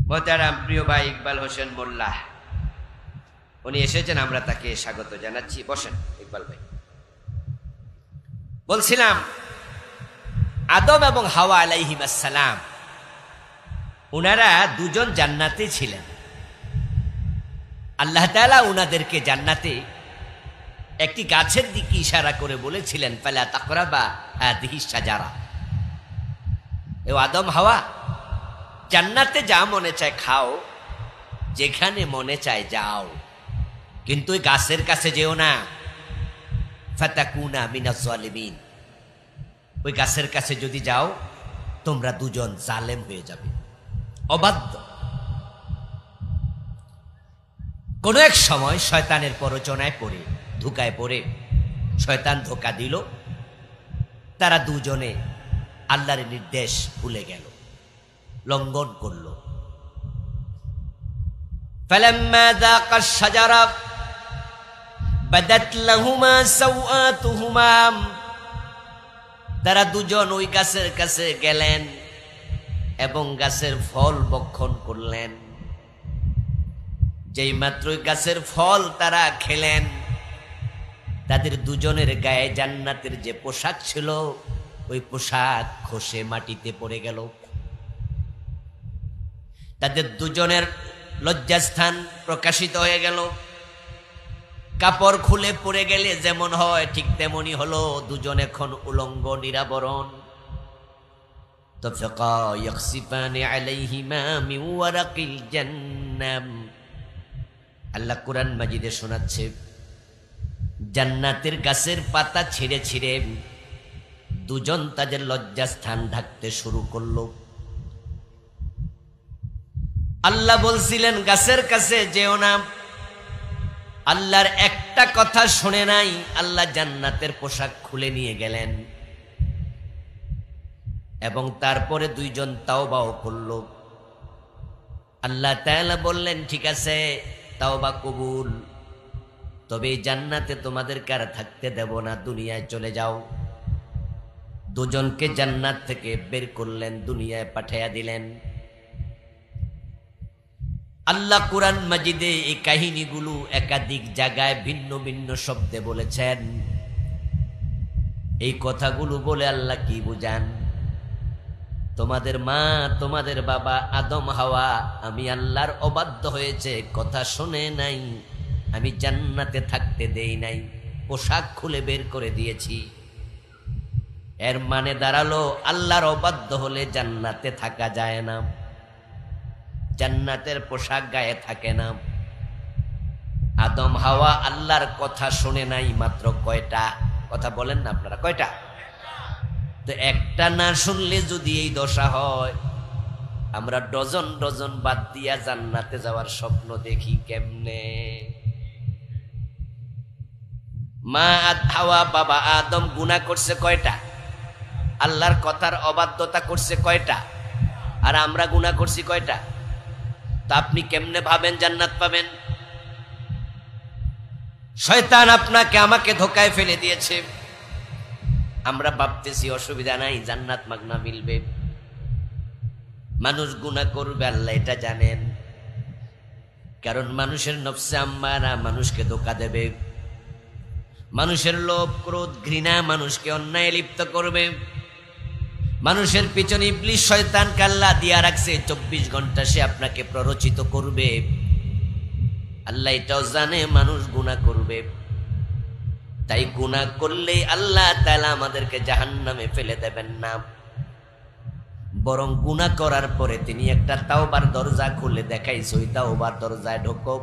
মোহতারাম প্রিয় ভাই ইকবাল হোসেন মোল্লা উনি এসেছেন, আমরা তাকে স্বাগত জানাচ্ছি। বসেন ইকবাল ভাই। বলছিলাম আদম এবং হাওয়া আলাইহিস সালাম উনারা দুজন জান্নাতে ছিলেন। আল্লাহ তাআলা উনাদেরকে জান্নাতে একটি গাছের দিকে ইশারা করে বলেছিলেন, ফালা তাকরাবা হাযিহিস শাজারা। এ আদম হাওয়া, জান্নাতে যা মনে চায় খাও, যেখানে মনে চায় যাও, কিন্তু ওই গাছের কাছে যেও না। ফাতাকুনা মিনাজ জালিমিন, ওই গাছের কাছে যদি যাও তোমরা দুজন জালেম হয়ে যাবে, অবাধ্য। কোন এক সময় শয়তানের প্ররোচনায় পড়ে, ধোঁকায় পড়ে শয়তান ধোঁকা দিল, তারা দুজনে আল্লাহর নির্দেশ ভুলে গেল, লঙ্ঘন করল। ফালাম্মা যাকাশ শাজারা বাদাত লাহুমা সাওআতুহুমা, তারা দুজন ওই গাছের কাছে গেলেন এবং গাছের ফল ভক্ষণ করলেন। যেই মাত্র গাছের ফল তারা খেলেন, তাদের দুজনের গায়ে জান্নাতের যে পোশাক ছিল ওই পোশাক খসে মাটিতে পড়ে গেল। তাদের দুজনের লজ্জাস্থান প্রকাশিত হয়ে গেল। কাপড় খুলে পড়ে গেলে যেমন হয় ঠিক তেমনি হলো, দুজন এখন উলঙ্গ নিরাবরণ। তাফাকা ইয়াখসিফানি আলাইহিমা মিন ওয়ারাকিল জান্নাম। আল্লাহ কুরআন মাজিদে শোনাচ্ছে, জান্নাতের গাছের পাতা ছিঁড়ে ছিঁড়ে দুজন তাদের লজ্জাস্থান ঢাকতে শুরু করলো। আল্লাহ বলছিলেন গাছের কাছে যেও না, আল্লাহর একটা কথা শুনে নাই, আল্লাহ জান্নাতের পোশাক খুলে নিয়ে গেলেন এবং তারপরে দুইজন তাওবাও করলো। আল্লাহ তাআলা বললেন, ঠিক আছে তাওবা কবুল, তবে জান্নাতে তোমাদেরকে আর থাকতে দেব না, দুনিয়ায় চলে যাও। দুজনকে জান্নাত থেকে বের করলেন, দুনিয়ায় পাঠাইয়া দিলেন। আল্লাহ কুরআন মাজিদে এই কাহিনীগুলো একাধিক জায়গায় ভিন্ন ভিন্ন শব্দে বলেছেন। এই কথাগুলো বলে আল্লাহ কি বুঝান? তোমাদের মা, তোমাদের বাবা আদম হাওয়া আমি আল্লাহর অবাধ্য হয়েছে, কথা শুনে নাই, আমি জান্নাতে থাকতে দেই নাই, পোশাক খুলে বের করে দিয়েছি। এর মানে দাঁড়ালো আল্লাহর অবাধ্য হলে জান্নাতে থাকা যায় না, জান্নাতের পোশাক গায়ে থাকে না। আদম হাওয়া আল্লাহর কথা শুনে নাই মাত্র কয়টা? কথা বলেন না আপনারা, কয়টা? তো একটা না শুনলে যদি এই দশা হয়, আমরা ডজন ডজন বাদ দিয়া জান্নাতে যাওয়ার স্বপ্ন দেখি কেমনে? মা হাওয়া বাবা আদম গুনাহ করছে কয়টা? আল্লাহর কথার অবাধ্যতা করছে কয়টা? আর আমরা গুনাহ করছি কয়টা? তা আপনি কেমনে ভাবেন জান্নাত পাবেন? শয়তান আপনাকে আমাকে ধোকায় ফেলে দিয়েছে। আমরা ভাবতেছি অসুবিধা নাই, জান্নাত মাগনা মিলবে। মানুষ গুনাহ করবে, আল্লাহ এটা জানেন, কারণ মানুষের নফসে আম্মারা মানুষকে ধোকা দেবে। মানুষের লোভ ক্রোধ ঘৃণা মানুষকে অন্যায় লিপ্ত করবে। মানুষের পিছনে ইবলিস শয়তান কাল্লা দিয়া রাখছে, 24 ঘন্টা সে আপনাকে প্ররোচিত করবে। আল্লাহ এটাও জানে মানুষ গুনাহ করবে, তাই গুনাহ করলেই আল্লাহ তাআলা আমাদেরকে জাহান্নামে ফেলে দেবেন না, বরং গুনাহ করার পরে তিনি একটা তাওবার দরজা খুলে দেখাইছে, ওই তাওবার দরজায় ঢোকো।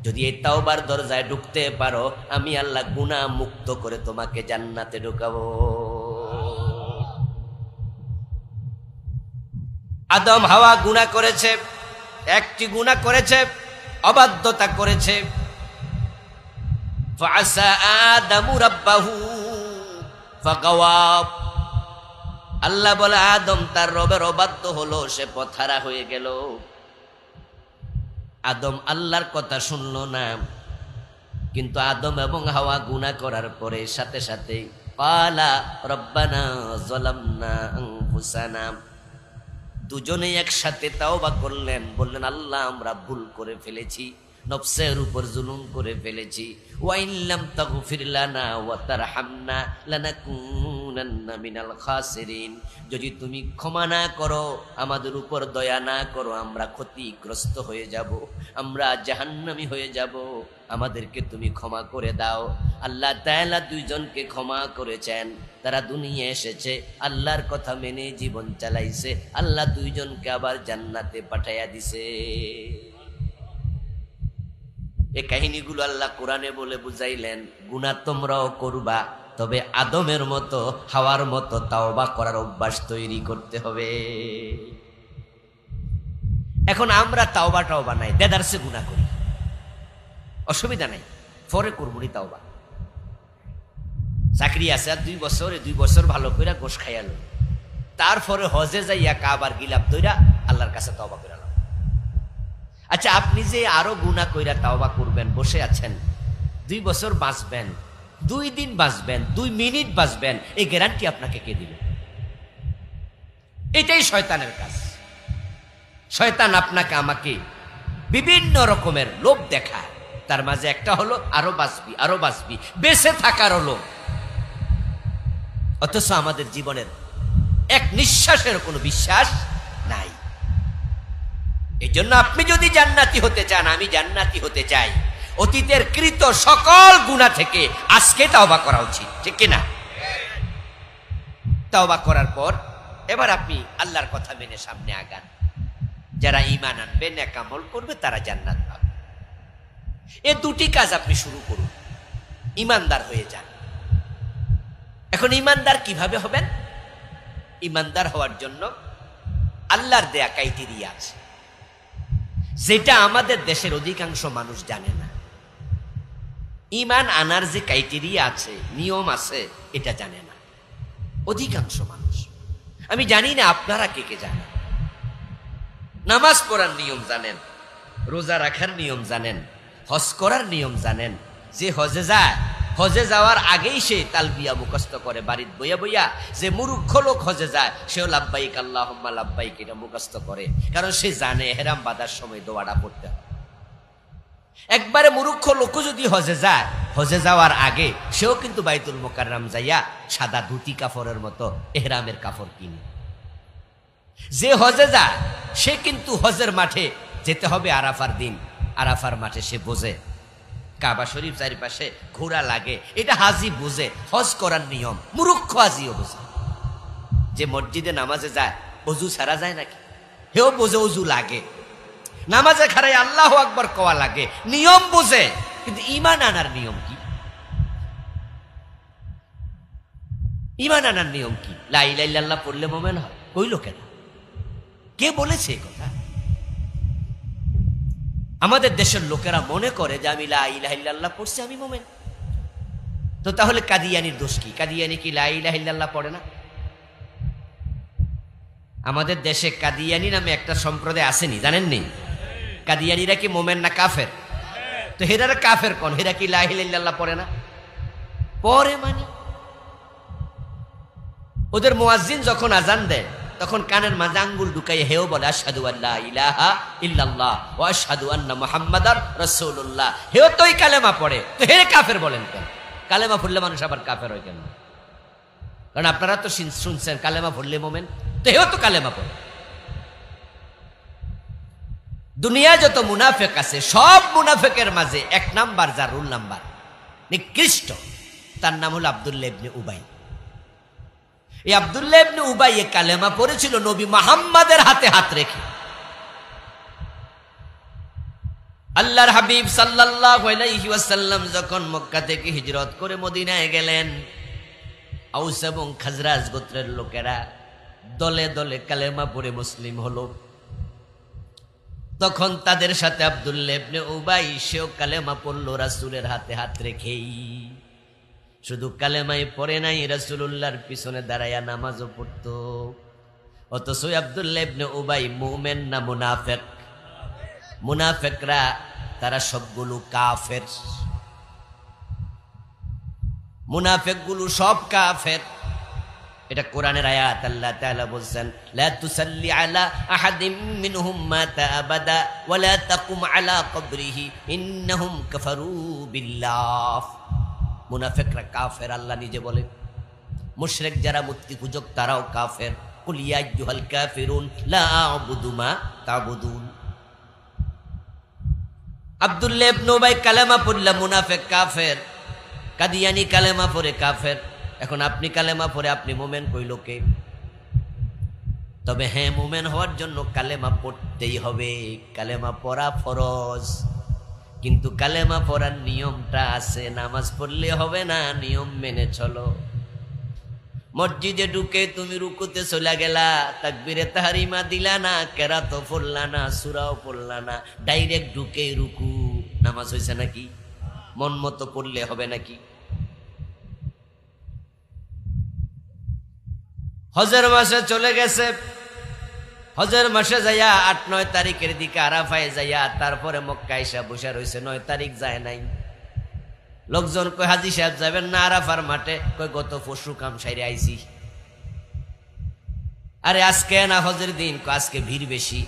যদি এই তাওবার দরজায় ঢুকতে পারো, আমি আল্লাহ গুনাহ মুক্ত করে তোমাকে জান্নাতে ঢুকাবো। আদম হাওয়া গুনাহ করেছে, একটি গুনাহ করেছে, অবাধ্যতা করেছে। ফাআসা আদামু রাব্বাহু ফাগাওয়া। আল্লাহ বলে আদম তার রবের অবাধ্য হলো, সে পথহারা হয়ে গেল। আদম আল্লাহর কথা শুনলো না, কিন্তু আদম এবং হাওয়া গুনাহ করার পরে সাথে সাথে ক্বালা রব্বানা যালামনা আনফুসানা দুজনেই একসাথে তাওবা করলেন, বললেন আল্লাহ আমরা ভুল করে ফেলেছি, নফসের উপর জুলুম করে ফেলেছি। ওয়া ইল্লাম তাগফির লানা ওয়া তারহামনা লানাকুনান্না মিনাল খাসিরিন, যদি তুমি ক্ষমা না করো, আমাদের উপর দয়া না করো, আমরা ক্ষতিগ্রস্ত হয়ে যাব, আমরা জাহান্নামী হয়ে যাব, আমাদেরকে তুমি ক্ষমা করে দাও। আল্লাহ তাআলা দুইজনকে ক্ষমা করেছেন, তারা দুনিয়া এসেছে, আল্লাহর কথা মেনে জীবন চালাইছে, আল্লাহ দুইজনকে আবার জান্নাতে পাঠাইয়া দিছে। এই কাহিনীগুলো আল্লাহ কোরআনে বলে বুঝাইলেন, গুনাহ তোমরাও করবা, তবে আদমের মতো হাওয়ার মতো তাওবা করার অভ্যাস তৈরি করতে হবে। এখন আমরা তাওবা নাই, দেদারসে গুনাহ করি, অসুবিধা নাই, পরে করবনি তাওবা। চাকরি আছে আর 2 বছর ভালো করে গোশ খাইয়ালো, তারপরে হজে যাইয়া কাবার গিলাপ দইরা আল্লাহর কাছে তাওবা করে। আচ্ছা, আপনি যে আরো গুনাহ কইরা তাওবা করবেন, বসে আছেন, 2 বছর বাঁচবেন, 2 দিন বাঁচবেন, 2 মিনিট বাঁচবেন, এই গ্যারান্টি আপনাকে কে দিল? এটাই শয়তানের কাজ। শয়তান আপনাকে আমাকে বিভিন্ন রকমের লোভ দেখায়, তার মাঝে একটা হলো আরো বাঁচবি, আরো বাঁচবি, বেঁচে থাকার লোভ। অথচ আমাদের জীবনের এক নিঃশ্বাসের কোনো বিশ্বাস নাই। এই জন্য আপনি যদি জান্নাতি হতে চান, আমি জান্নাতি হতে চাই, অতীতের কৃত সকল গুনাহ থেকে আজকে তাওবা করা উচিত, ঠিক কিনা? তাওবা করার পর এবার আপনি আল্লাহর কথা মেনে সামনে আগান। যারা ঈমান আনবে, নেক আমল করবে, তারা জান্নাত পাবে। এই 2টি কাজ আপনি শুরু করুন, ঈমানদার হয়ে যান। এখন ঈমানদার কিভাবে হবেন? ঈমানদার হওয়ার জন্য আল্লাহর দেয়া ক্রাইটেরিয়া আছে, যেটা আমাদের দেশের অধিকাংশ মানুষ জানে না। ঈমান আনার যে ক্রাইটেরিয়া আছে, নিয়ম আছে, এটা জানে না অধিকাংশ মানুষ। আমি জানি না আপনারা কে কে জানেন। নামাজ পড়ার নিয়ম জানেন, রোজা রাখার নিয়ম জানেন, হজ করার নিয়ম জানেন। যে হজে যায়, হজে যাওয়ার আগেই সে তালবিয়া মুখস্থ করে বাড়িতে বইয়া বইয়া। যে মূর্খ লোক হজে যায়, সেও লাব্বাইক আল্লাহুম্মা লাব্বাইক এটা মুখস্থ করে, কারণ সে জানে ইহরাম বাঁধার সময় দোয়াটা পড়তে হয়। একবারে মূর্খ লোক যদি হজে যায়, হজে যাওয়ার আগে সেও কিন্তু বাইতুল মুকাররম যাইয়া সাদা ধুতি কাপড়ের মতো ইহরামের কাপড় কিনে। যে হজে যায় সে কিন্তু হজের মাঠে যেতে হবে আরাফার দিন, আরাফার মাঠে সে বোঝে কাবা শরীফ চারিপাশে ঘোরা লাগে, এটা হাজি বুঝে, হজ করার নিয়ম। মূর্খ হাজিও বোঝে। যে মসজিদে নামাজে যায়, অজু ছাড়া যায় নাকি? হেও বোঝে অজু লাগে, নামাজে খাড়াই আল্লাহু আকবার কোয়া লাগে, নিয়ম বোঝে, কিন্তু ঈমান আনার নিয়ম কি? ঈমান আনার নিয়ম কি? লা ইলাহা ইল্লাল্লাহ পড়লে মুমিন হয়, কইল কেন? কে বলেছে এই কথা? আমাদের দেশের লোকেরা মনে করে যে আমি লা ইলাহা ইল্লাল্লাহ পড়ছি, আমি মুমিন। তো তাহলে কাদিয়ানির দোষ কি? কাদিয়ানি কি লা ইলাহা ইল্লাল্লাহ পড়ে না? আমাদের দেশে কাদিয়ানি নামে একটা সম্প্রদায় আসেনি, জানেননি? কাদিয়ানিরা কি মুমিন না কাফের? তো হেরারা কাফের কোন? হেরা কি লা ইলাহা ইল্লাল্লাহ পড়ে না? পড়ে। মানে ওদের মুয়াজ্জিন যখন আজান দেয়, তখন কানের মাঝে আঙ্গুল ঢুকাইয়ে হেও বলে আশহাদু আল্লা ইলাহা ইল্লাল্লাহ ওয়া আশহাদু আন্না মুহাম্মাদার রাসূলুল্লাহ। হেও তোই কালেমা পড়ে, তো হে কাফের বলেন কেন? কালেমা পড়লে মানুষ আবার কাফের হয় কেন? কারণ আপনারা তো শুনছেন কালেমা পড়লে মুমিন, তো হেও তো কালেমা পড়ে। দুনিয়া যত মুনাফিক আছে, সব মুনাফিকের মাঝে 1 নাম্বার, যার রোল নাম্বার নিকৃষ্ট, তার নাম হলো আব্দুল্লাহ ইবনে উবাই। এই আব্দুল্লাহ ইবনে উবাই কালেমা পড়েছিল নবী মুহাম্মাদের হাতে হাত রেখে। আল্লাহর হাবিব সাল্লাল্লাহু আলাইহি ওয়াসাল্লাম যখন মক্কা থেকে হিজরত করে মদিনায় গেলেন, আউস এবং খাজরাজ গোত্রের লোকেরা দলে দলে কালেমা পড়ে মুসলিম হলো। তখন তাদের সাথে আব্দুল্লাহ ইবনে উবাই সেও কালেমা পড়লো রাসূলের হাতে হাত রেখেই। শুধু কালেমাই পড়ে নাই, রাসূলুল্লাহর পিছনে দাঁড়ায়া নামাজও পড়তো। অথচ আব্দুল্লাহ ইবনে উবাই মুমিন না মুনাফিক? মুনাফিকরা তারা সবগুলো কাফের, মুনাফিকগুলো সব কাফের। এটা কোরআনের আয়াত। আল্লাহ তাআলা বলেন, লা তুসাল্লি আলা আহাদিম মিনহুম মাতা আবাদা ওয়া লা তাকুম আলা কবরিহি ইন্নাহুম কাফারু বিল্লাহ। মুনাফিকরা কাফের, আল্লাহ নিজে বলেন। মুশরিক যারা মূর্তি পূজক তারাও কাফের। কুল ইয়া আইয়ুহাল কাফিরুন লা আ'বুদু মা তা'বুদুন। আব্দুল্লাহ ইবনে উবাই কালেমা পড়লা মুনাফিক কাফের, কাদিয়ানি কালেমা পড়ে কাফের। এখন আপনি কালেমা পড়ে আপনি মোমেন কইল কে? তবে হ্যাঁ, মোমেন হওয়ার জন্য কালেমা পড়তেই হবে, কালেমা পড়া ফরজ। কিন্তু কালেমা পড়ার নিয়মটা আছে, নামাজ পড়লে হবে না, নিয়ম মেনে চলো। মসজিদে ঢুকে তুমি রুকুতে চলে গেলা, তাকবীরে তাহরিমা দিলা না, কেরাতও পড়লা না, সূরাও পড়লা না, ডাইরেক্ট ঢুকে রুকু, নামাজ হয়েছে নাকি? মন মতো পড়লে হবে নাকি? হজের মাসে চলে গেছে, হজের মাসে যাইয়া ৮-৯ তারিখের দিকে আরাফায় যাইয়া তারপরে মক্কা এসে বসে রয়েছে, ৯ তারিখ যায় নাই। লোকজন কয় হাজী সাহেব যাবেন না আরাফার মাঠে? কয় গত পরশু কাম সাইরে আইছি। আরে আজকে না হজের দিন? আজকে ভিড় বেশি,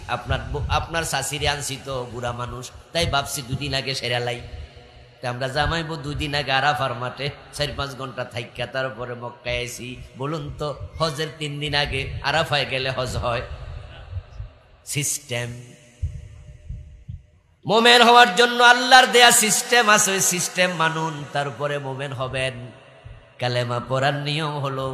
আপনার শাশিরে আনছি তো বুড়া মানুষ, তাই ভাবছি 2 দিন আগে সেরালাই। আমরা জামাইবো 2 দিন আগে আরাফার মাঠে, 4-5 ঘন্টা থাইকা তারপরে মক্কায় আইছি। বলুন তো, হজের 3 দিন আগে আরাফায় গেলে হজ হয়? সিস্টেম। মোমেন হওয়ার জন্য আল্লাহর দেয়া সিস্টেম আছে, ওই সিস্টেম মানুন, তারপরে মোমেন হবেন। কালেমা পড়ার নিয়ম হলো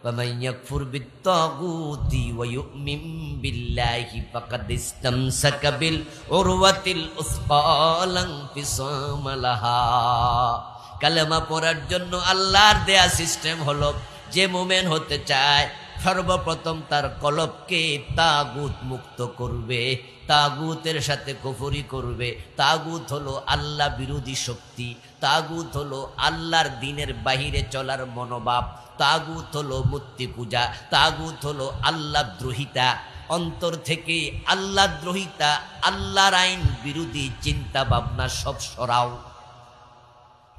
وَمَنْ يَكْفُرْ بِالطَّاغُوتِ وَيُؤْمِنْ بِاللَّهِ فَقَدِ اسْتَمْسَكَ بِالْعُرْوَةِ الْوُثْقَى لَا انفِصَامَ لَهَا। কালেমা পড়ার জন্য আল্লাহর দেয়া সিস্টেম হলো, যে মুমিন হতে চায় সর্বপ্রথম তার কলবকে তাগুত মুক্ত করবে, তাগুতের সাথে কুফরি করবে। তাগুত হলো আল্লাহ বিরোধী শক্তি, তাগুত হলো আল্লাহর দ্বীনের বাহিরে চলার মনোভাব, তাগুত হলো মূর্তি পূজা, তাগুত হলো আল্লাহ দ্রোহিতা। অন্তর থেকে আল্লাহ দ্রোহিতা, আল্লাহর আইন বিরোধী চিন্তা ভাবনা সব সরাও,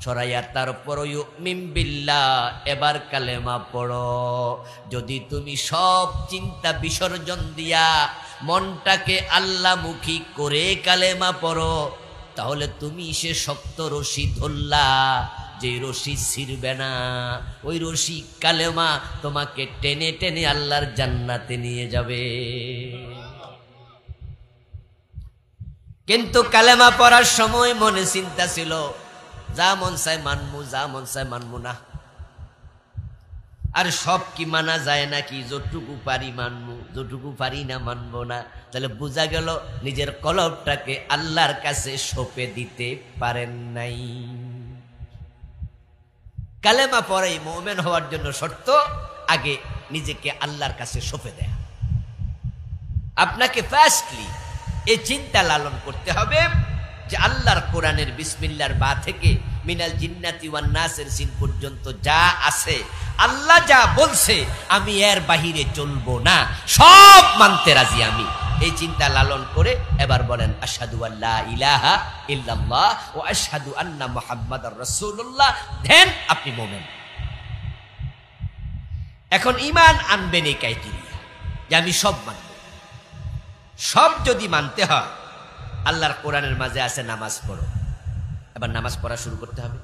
সরাইয়া তারপর ইউমিন বিল্লাহ, এবার কালেমা পড়ো। যদি তুমি সব চিন্তা বিসর্জন দিয়া মনটাকে আল্লাহমুখী করে কালেমা পড়ো, তাহলে তুমি সে শক্ত রশি ধরলা, যে রশি ছিঁড়বে না। ওই রশি কালেমা তোমাকে টেনে টেনে আল্লাহর জান্নাতে নিয়ে যাবে। কিন্তু কালেমা পড়ার সময় মনে চিন্তা ছিল, যা মন চায় মানমু, যা মন চায় মানমু না। আর সব কি মানা যায় নাকি? যতটুকু পারি মানমু, যতটুকু পারি না মানবো না। তাহলে বোঝা গেল নিজের কলবটাকে আল্লাহর কাছে সঁপে দিতে পারেন নাই। কালেমা পড়াই মুমিন হওয়ার জন্য শর্ত, আগে নিজেকে আল্লাহর কাছে সঁপে দেয়া। আপনাকে ফার্স্টলি এই চিন্তা লালন করতে হবে যে আল্লাহর কোরআনের বিসমিল্লাহর বা থেকে মিনাল জিন্নাতি ওয়ান নাসের সিন পর্যন্ত যা আছে, আল্লাহ যা বলছে আমি এর বাহিরে চলবো না, সব মানতে রাজি আমি। এই চিন্তা লালন করে এবার বলেন আশহাদু আল্লা ইলাহা ইল্লাল্লাহ ওয়া আশহাদু আন্না মুহাম্মাদার রাসূলুল্লাহ, দেন আপনি মুমিন। এখন ঈমান আনবেন এই ক্রাইটেরিয়া যে আমি সব মানব। সব যদি মানতে হয়, আল্লাহর কোরআনের মাঝে আছে নামাজ পড়ো, এবার নামাজ পড়া শুরু করতে হবে।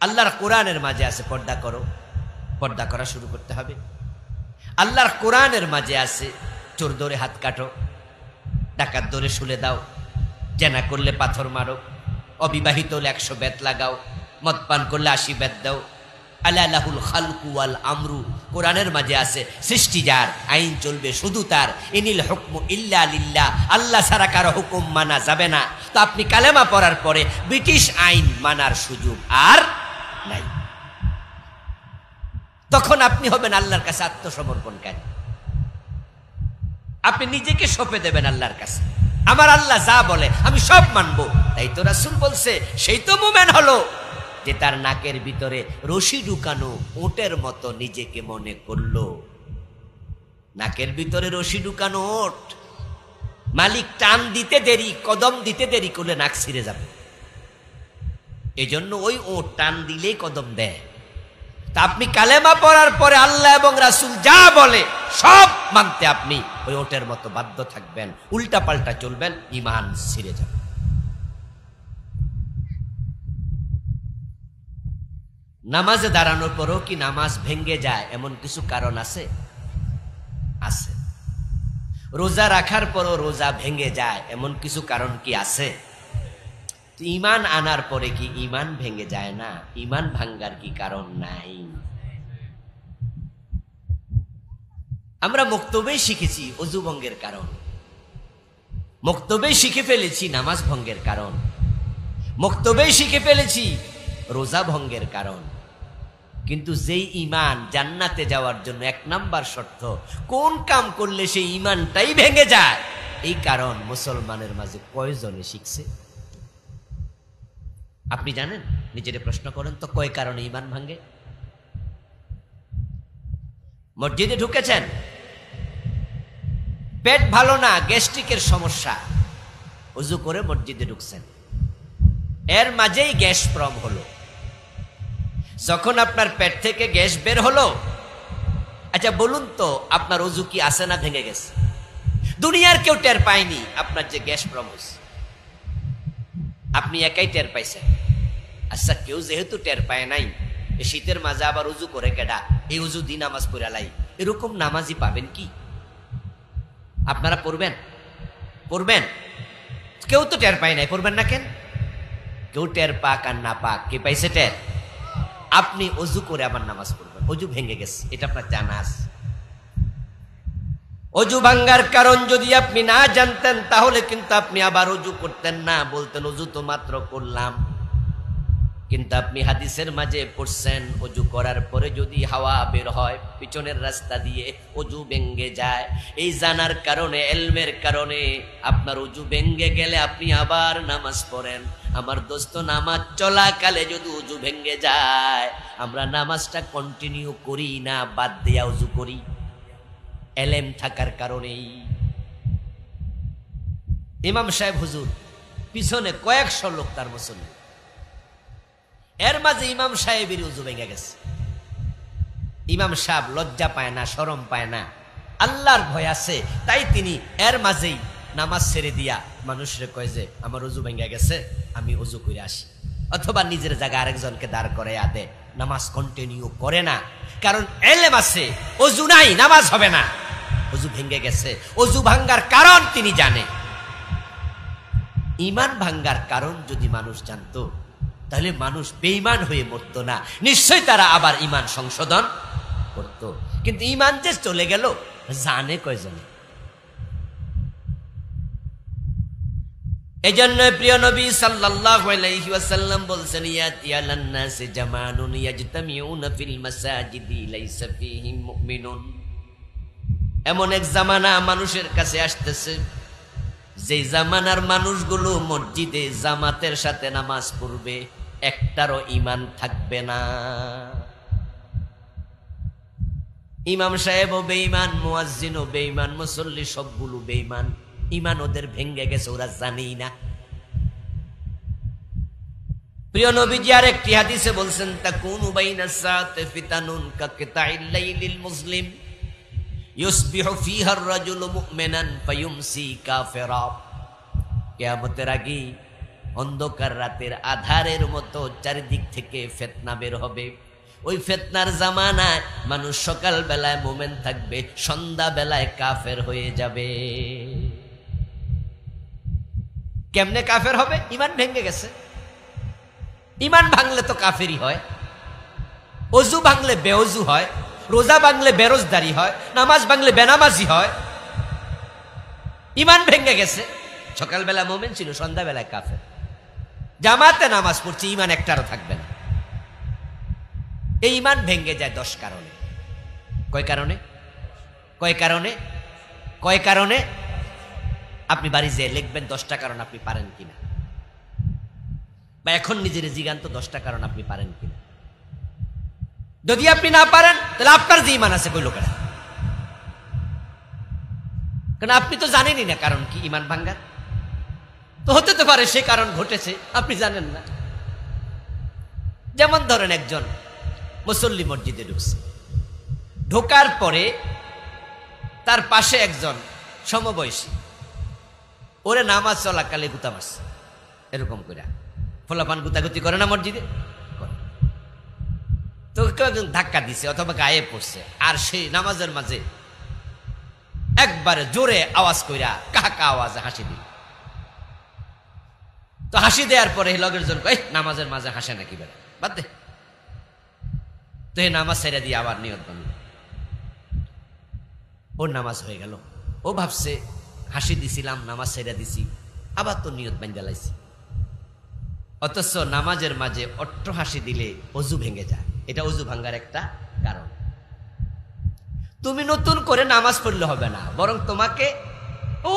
আল্লাহর কোরআনের মাঝে আছে পর্দা করো, পর্দা করা শুরু করতে হবে। আল্লাহর কোরআনের মাঝে আছে চোর ধরে হাত কাটো, ডাকাত ধরে শুলে দাও, জেনা করলে পাথর মারো, অবিবাহিত হলে 100 বেত লাগাও, মদ পান করলে 80 বেত দাও। আলা লাহুল খালকু ওয়াল আমরু, কোরআনের মাঝে আছে সৃষ্টি যার, আইন চলবে শুধু তার। ইনিল হুকমু ইল্লা লিল্লাহ, আল্লাহ ছাড়া কারো হুকুম মানা যাবে না। তো আপনি কালেমা পড়ার পরে ব্রিটিশ আইন মানার সুযোগ আর নাই। তখন আপনি হবেন আল্লাহর কাছে আত্মসমর্পণকারী। আপনি নিজেকে সঁপে দেবেন আল্লাহর কাছে। আমার আল্লাহ যা বলে আমি সব মানবো। তাই তো রাসূল বলছে, সেই তো মুমিন হলো যে তার নাকের ভিতরে রশি ঢুকানো ওটের মতো নিজেকে মনে করলো। নাকের ভিতরে রশি ঢুকানো ওট, মালিক টান দিতে দেরি, কদম দিতে দেরি করলে নাক ছিঁড়ে যাবে। এজন্য ওই ওট টান দিলেই কদম দেয়। তা আপনি কালেমা পড়ার পরে আল্লাহ এবং রাসূল যা বলে সব মানতে আপনি ওই ওটের মতো বাধ্য থাকবেন, উল্টা পাল্টা চলবেন, ঈমান ছিঁড়ে যাবে। নামাজে দাঁড়ানোর পরও কি নামাজ ভেঙ্গে যায় এমন কিছু কারণ আছে? আছে। রোজা রাখার পরও রোজা ভেঙ্গে যায় এমন কিছু কারণ কি আছে? ঈমান আনার পরে কি ঈমান ভেঙ্গে যায় না? ঈমান ভাঙ্গার কি কারণ নাই? আমরা মক্তবেই শিখেছি ওযু ভঙ্গের কারণ, মক্তবেই শিখে ফেলেছি নামাজ ভঙ্গের কারণ, মক্তবেই শিখে ফেলেছি রোজা ভঙ্গের কারণ। কিন্তু যেই ঈমান জান্নাতে যাওয়ার জন্য 1 নাম্বার শর্ত, কোন কাম করলে সেই ঈমানটাই ভেঙে যায়, এই কারণ মুসলমানের মাঝে কয়জনে শিখছে? আপনি জানেন? নিজের প্রশ্ন করেন তো, কয় কারণে ঈমান ভাঙে? মসজিদে ঢুকেছেন, পেট ভালো না, গ্যাস্ট্রিকের সমস্যা, ওযু করে মসজিদে ঢুকছেন, এর মাঝেই গ্যাস প্রম হলো। যখন আপনার পেট থেকে গ্যাস বের হলো, আচ্ছা বলুন তো আপনার ওযু কি আছে না ভেঙে গেছে? দুনিয়ার কেউ টের পায়নি আপনার যে গ্যাস প্রম হয়েছে, আপনি একাই টের পাইছেন। আচ্ছা কেউ যেহেতু টের পায় নাই, এই শীতের মাঝে আবার উজু করে কেডা, এই উজু দিয়ে নামাজ পড়া লাই, এরকম নামাজি পাবেন কি? আপনারা পড়বেন? পড়বেন? কেউ তো টের পায় নাই, পড়বেন না কেন? কেউ টের পাক আর না পাক, কে পাইছে টের? আপনি অজু করে আবার নামাজ পড়বেন, অজু ভেঙে গেছে, এটা আপনার জানা আছে। অজু ভাঙ্গার কারণ যদি আপনি না জানতেন তাহলে কিন্তু আপনি আবার অজু করতেন না, বলতেন অজু তো মাত্র করলাম। কিন্তু আপনি হাদিসের মাঝে পড়ছেন অজু করার পরে যদি হাওয়া বের হয় পিছনের রাস্তা দিয়ে অজু ভেঙে যায়। এই জানার কারণে, ইলমের কারণে আপনার অজু ভেঙে গেলে আপনি আবার নামাজ পড়েন। আমার দোস্ত, নামাজ চলাকালে যদি অজু ভেঙে যায়, আমরা নামাজটা কন্টিনিউ করি না, বাদ দিয়া অজু করি। এলেম থাকার কারণেই। ইমাম সাহেব হুজুর, পিছনে কয়েকশো লোক তার মুসল্লি, এর মাঝে ইমাম সাহেবের উজু ভেঙে গেছে। ইমাম সাহেব লজ্জা পায় না, শরম পায় না, আল্লাহর ভয় আছে, তাই তিনি এর মাঝেই নামাজ ছেড়ে দিয়া মানুষরে কয় যে আমার উজু ভেঙে গেছে, আমি উজু করে আসি। অথবা নিজের জায়গায় আরেকজনকে দাঁড় করে আদে, নামাজ কন্টিনিউ করে না। কারণ এলেম আছে, অজু নাই নামাজ হবে না, অজু ভেঙে গেছে। অজু ভাঙ্গার কারণ তিনি জানে। ঈমান ভাঙ্গার কারণ যদি মানুষ জানতো তাহলে মানুষ বেঈমান হয়ে মরতো না, নিশ্চয়ই তারা আবার ঈমান সংশোধন করত। কিন্তু ঈমান যে চলে গেল, জানে কয়জনে? এজন্য প্রিয় নবী সাল্লাল্লাহু আলাইহি ওয়াসাল্লাম বলছেন, ইয়াতি আলান নাসি জামানুন ইয়াজতামিউনা ফিল মাসাজিদি লাইসা ফীহিম মুমিনুন। এমন এক জামানা মানুষের কাছে আসতেছে, যে জামানার মানুষগুলো মসজিদে জামাতের সাথে নামাজ পড়বে, একটারও ঈমান থাকবে না। ইমাম সাহেবও বেঈমান, মুয়াজ্জিনও বেঈমান, মুসল্লি সবগুলো বেঈমান। ঈমান ওদের ভেঙে গেছে, ওরা জানেই না। প্রিয় নবীজি আরেকটি হাদিসে বলছেন, তাকুনু বাইনাস সাআতি ফিতানুন কাকিতাইল লাইলিল মুসলিম ইউসবিহু ফিহা আর-রাজুলু মুমিনান ফায়ুমসি কাফিরা। কিয়ামতের আগে অন্ধকার রাতের আধারের মতো চারিদিক থেকে ফিতনা বের হবে। ওই ফিতনার জামানায় মানুষ সকাল বেলায় মুমিন থাকবে, সন্ধ্যা বেলায় কাফের হয়ে যাবে। কেমনে কাফের হবে? ঈমান ভেঙে গেছে। ঈমান ভাঙলে তো কাফেরই হয়। ওযু ভাঙলে বেওযু হয়, রোজা ভাঙলে বেরোজদারি হয়, নামাজ ভাঙলে বেনামাজি হয়। ঈমান ভেঙে গেছে। সকালবেলা মুমিন ছিল, সন্ধ্যাবেলায় কাফের। জামাতে নামাজ পড়ছে, ঈমান একটারও থাকবে না। এই ঈমান ভেঙে যায় 10 কারণে। কয় কারণে? কয় কারণে? কয় কারণে? আপনি বাড়ি যেয়ে লিখবেন 10টা কারণ আপনি পারেন কিনা, বা এখন নিজের জিগান তো 10টা কারণ আপনি পারেন কিনা। যদি আপনি না পারেন তাহলে আপনার যে ঈমান আছে কই লোকেরা, কারণ আপনি তো জানেনই না কারণ কি ঈমান ভাঙ্গার। তো হতে তো পারে সে কারণ ঘটেছে, আপনি জানেন না। যেমন ধরেন একজন মুসল্লি মসজিদে ঢুকছে। ঢোকার পরে তার পাশে একজন সমবয়সী ওরে নামাজ চলাকালে গুতা মারছে, এরকম করে। ফলাফান গুতাগুতি করে না মসজিদে, তো কেউ একজন ধাক্কা দিছে অথবা গায়ে পড়ছে, আর সেই নামাজের মাঝে একবারে জোরে আওয়াজ কইরা কাকা আওয়াজে হাসি দিল। তো হাসি দেওয়ার পরে লগের জন কই নামাজের মাঝে হাসে নাকি বেড়া, বাদ দে। তো এই নামাজ ছেড়ে দিয়ে আবার নিয়ত বানল। ওর নামাজ হয়ে গেল। ও ভাবছে হাসি দিছিলাম, নামাজ ছেড়ে দিছি, আবার তো নিয়ত বান্ধা লাইছি। অথচ নামাজের মাঝে অট্ট হাসি দিলে অজু ভেঙে যায়। এটা অজু ভাঙ্গার একটা কারণ। তুমি নতুন করে নামাজ পড়লে হবে না, বরং তোমাকে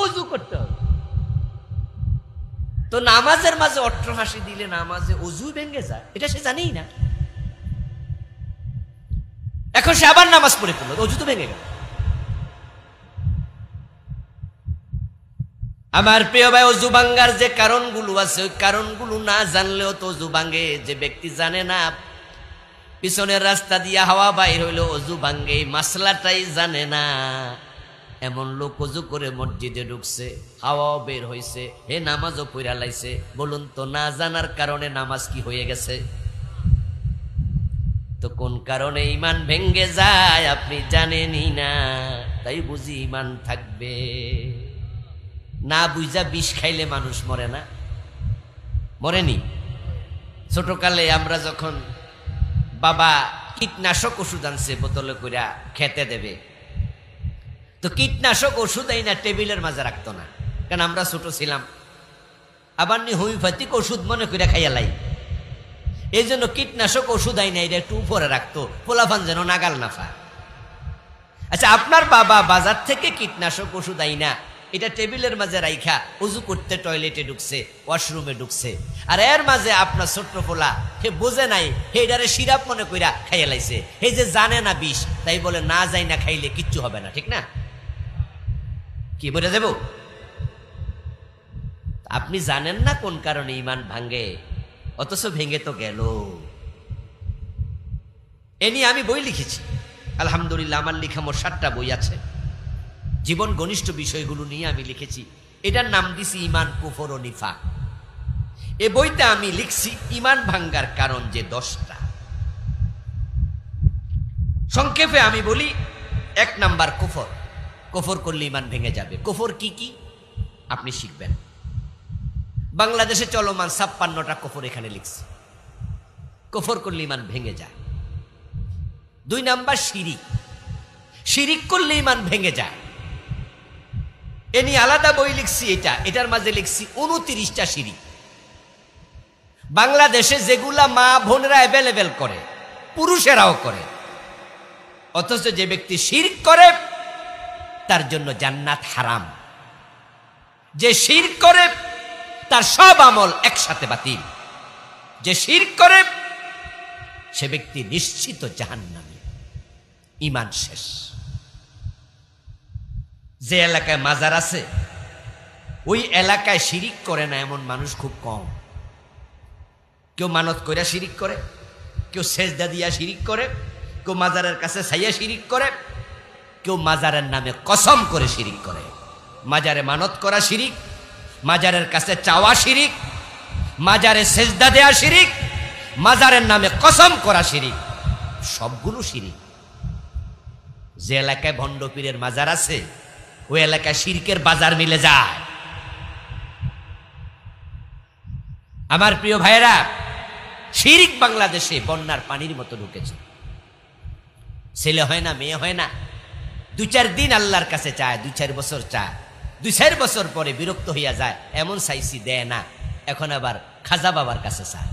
অজু করতে হবে। তো নামাজের মাঝে অট্ট হাসি দিলে নামাজে অজু ভেঙে যায়, এটা সে জানেই না। এখন সে আবার নামাজ পড়ে পড়লো, অজু তো ভেঙে গেল। আমার প্রিয় ভাই, অজু ভাঙ্গার যে কারণগুলো আছে ওই কারণগুলো না জানলেও তো অজু ভাঙ্গে। যে ব্যক্তি জানে না পিছনের রাস্তা দিয়ে হাওয়া বাইর হইলো অজু ভাঙ্গে, মাসলাটাই জানে না, এমন লোক অজু করে মসজিদে ঢুকছে, হাওয়াও বের হইছে, হে নামাজও পড়া লাইছে। বলুন তো না জানার কারণে নামাজ কি হয়ে গেছে? তো কোন কারণে ইমান ভেঙ্গে যায় আপনি জানেনই না, তাই বুঝি ইমান থাকবে না। বুঝা বিষ খাইলে মানুষ মরে না? মরেনি? ছোটকালে আমরা যখন বাবা কীটনাশক ওষুধ আনছে বোতলে কইরা খেতে দেবে, তো কীটনাশক ওষুধ আইনা টেবিলের মাঝে রাখতো না, কারণ আমরা ছোট ছিলাম। আবার নি হোমিওপ্যাথিক ওষুধ মনে করে খাইয়া লাই, এই জন্য কীটনাশক ওষুধ আইনা এটা একটু উপরে রাখতো, পোলাফান যেন নাগাল না পায়। আচ্ছা, আপনার বাবা বাজার থেকে কীটনাশক ওষুধ আইনা এটা টেবিলের মাঝে রাইখা উজু করতে টয়লেটে ঢুকছে, ওয়াশরুমে ঢুকছে, আর এর মাঝে আপনার ছোট্ট পোলা হে বোঝে নাই, হে এটারে সিরাপ মনে কইরা খাইয়া লাইছে। হে যে জানে না বিষ, তাই বলে না যাই না খাইলে কিচ্ছু হবে না, ঠিক না? কি বলে যাব? আপনি জানেন না কোন কারণে ইমান ভাঙ্গে, অথচ ভেঙে তো গেল। এ নিয়ে আমি বই লিখেছি, আলহামদুলিল্লাহ। আমার লেখা মোট 7টা বই আছে, জীবন ঘনিষ্ঠ বিষয়গুলো নিয়ে আমি লিখেছি। এটার নাম দিছি ইমান, কুফর ও নিফাক। এ বইতে আমি লিখছি ইমান ভাঙ্গার কারণ যে 10টা। সংক্ষেপে আমি বলি, 1 নাম্বার কুফর। কুফর করলে ইমান ভেঙে যাবে। কুফর কি কি আপনি শিখবেন। বাংলাদেশে চলমান 56টা কুফর এখানে লিখছি। কুফর করলে ইমান ভেঙে যায়। 2 নাম্বার শিরিক। শিরিক করলে ইমান ভেঙে যায়। এ নিয়ে আলাদা বই লিখছি। এটার মাঝে লিখছি 29টা শিরিক। বাংলাদেশে যেগুলা মা বোনেরা অ্যাভেলেবেল করে, পুরুষেরাও করে, অথচ যে ব্যক্তি শিরক করে তার জন্য জান্নাত হারাম। যে শিরক করে তার সব আমল একসাথে বাতিল। যে শিরক করে সে ব্যক্তি নিশ্চিত জাহান্নামী, ঈমান শেষ। যে এলাকায় মাজার আছে ওই এলাকায় শিরিক করে না এমন মানুষ খুব কম। কেউ মানত কইরা শিরিক করে, কেউ সেজদা দিয়া শিরিক করে, কেউ মাজারের কাছে ছাইয়া শিরিক করে, কেউ মাজারের নামে কসম করে শিরিক করে। মাজারে মানত করা শিরিক, মাজারের কাছে চাওয়া শিরিক, মাজারে সেজদা দেয়া শিরিক, মাজারের নামে কসম করা শিরিক, সবগুলো শিরিক। যে এলাকায় ভণ্ড পীরের মাজার আছে ওই এলাকায় শিরকের বাজার মিলে যায়। আমার প্রিয় ভাইয়েরা, শিরিক বাংলাদেশে বন্যার পানির মতো ঢুকেছে। ছেলে হয় না, মেয়ে হয় না, 2-4 দিন আল্লাহর কাছে চায়, 2-4 বছর চায়, 2-4 বছর পরে বিরক্ত হইয়া যায়, এমন চাইছি দেয় না। এখন আবার খাজা বাবার কাছে চায়,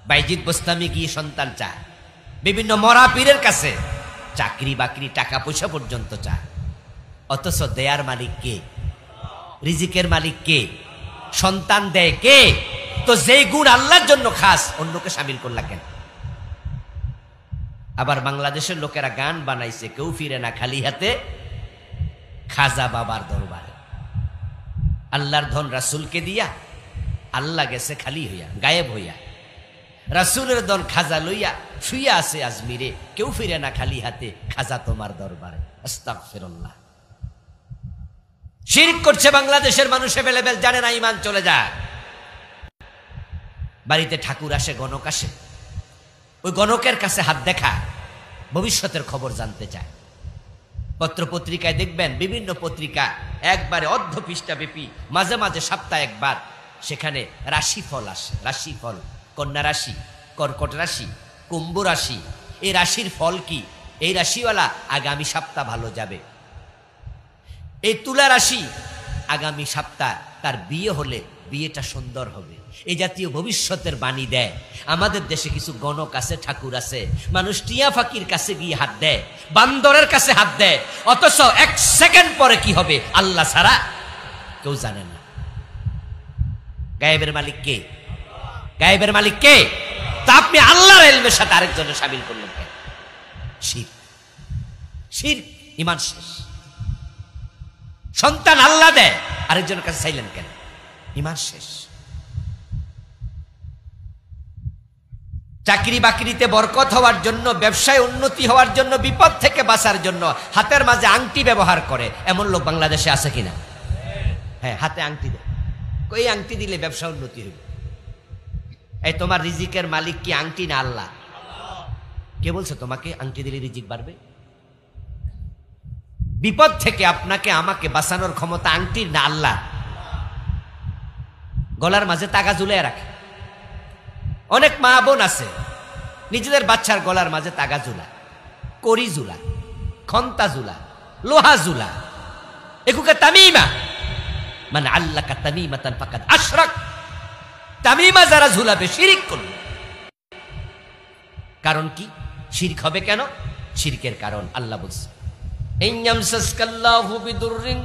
বাইজিদ বোস্তামি গিয়ে সন্তান চায়, বিভিন্ন মরা পীরের কাছে চাকরি বাকরি টাকা পয়সা পর্যন্ত চায়। অথচ দেয়ার মালিক কে? রিজিকের মালিক কে? সন্তান দেয় কে? তো যেই গুণ আল্লাহর জন্য খাস অন্যকে শামিল করলা কেন? আবার বাংলাদেশের লোকেরা গান বানাইছে, কেউ ফিরে না খালি হাতে খাজা বাবার দরবারে। আল্লাহর ধন রাসূলকে দিয়া, আল্লাহ গেছে খালি হইয়া, গায়েব হইয়া। রাসূলের দন খাজা লইয়া শুইয়া আছে আজমিরে, কেউ ফিরে না খালি হাতে, খাজা তোমার দরবারে। আস্তাগফিরুল্লাহ। শিরক করছে বাংলাদেশের মানুষ এভেলেবেল, জানে না ঈমান চলে যায়। বাড়িতে ঠাকুর আসে, গণক আসে, ওই গণকের কাছে হাত দেখা, ভবিষ্যতের খবর জানতে চায়। পত্র পত্রিকায় দেখবেন, বিভিন্ন পত্রিকা একবারে অর্ধ পৃষ্ঠা ব্যাপী, মাঝে মাঝে সপ্তাহে একবার সেখানে রাশিফল আসে। রাশিফল, কন্যা রাশি, কর্কট রাশি, কুম্ভ রাশি, এই রাশির ফল কি, এই রাশিওয়ালা আগামী সপ্তাহ ভালো যাবে। এই তুলা রাশি আগামী সপ্তাহ তার বিয়ে হলে বিয়েটা সুন্দর হবে। এই জাতীয় ভবিষ্যতের বাণী দেয়। আমাদের দেশে কিছু গণক আছে, ঠাকুর আছে, মানুষ টিয়া ফাকির কাছে গিয়ে হাত দেয়, বান্দরের কাছে হাত দেয়, অথচ 1 সেকেন্ড পরে কি হবে আল্লাহ ছাড়া কেউ জানে না। গায়েবের মালিক কে? গায়েবের মালিক কে? তা আপনি আল্লাহর ইলমের সাথে আরেকজনের শামিল করলেন কেন? শিরক। শিরক, ঈমান শেষ। সন্তান আল্লাহ দেয়, আরেকজনের কাছে চাইলেন কেন? ঈমান শেষ। চাকরি বাকরিতে বরকত হওয়ার জন্য, ব্যবসায় উন্নতি হওয়ার জন্য, বিপদ থেকে বাঁচার জন্য হাতের মাঝে আংটি ব্যবহার করে এমন লোক বাংলাদেশে আছে কিনা? হ্যাঁ, হাতে আংটি দেয়, এই আংটি দিলে ব্যবসা উন্নতি হবে। এই তোমার রিজিকের মালিক কি আংটি না আল্লাহ? কে বলছে তোমাকে আংটি দিলে রিজিক বাড়বে? বিপদ থেকে আপনাকে আমাকে বাঁচানোর ক্ষমতা আংটির না আল্লাহ? গলার মাঝে তাগা ঝুলে রাখে। অনেক মা বোন আছে নিজেদের বাচ্চার গলার মাঝে তাগা ঝুলা, করি ঝুলা, খন্তা ঝুলা, লোহা ঝুলা, এগুকে তামিমা। মানে আল্লাহ কা তামিমাতান ফাকাদ আশরাক। তামিমা যারা ঝুলাবে শিরক করবে। কারণ কি? শিরক হবে কেন? শিরকের কারণ আল্লাহ বলছে, ইন ইয়ামসাসকাল্লাহু বিদুররিন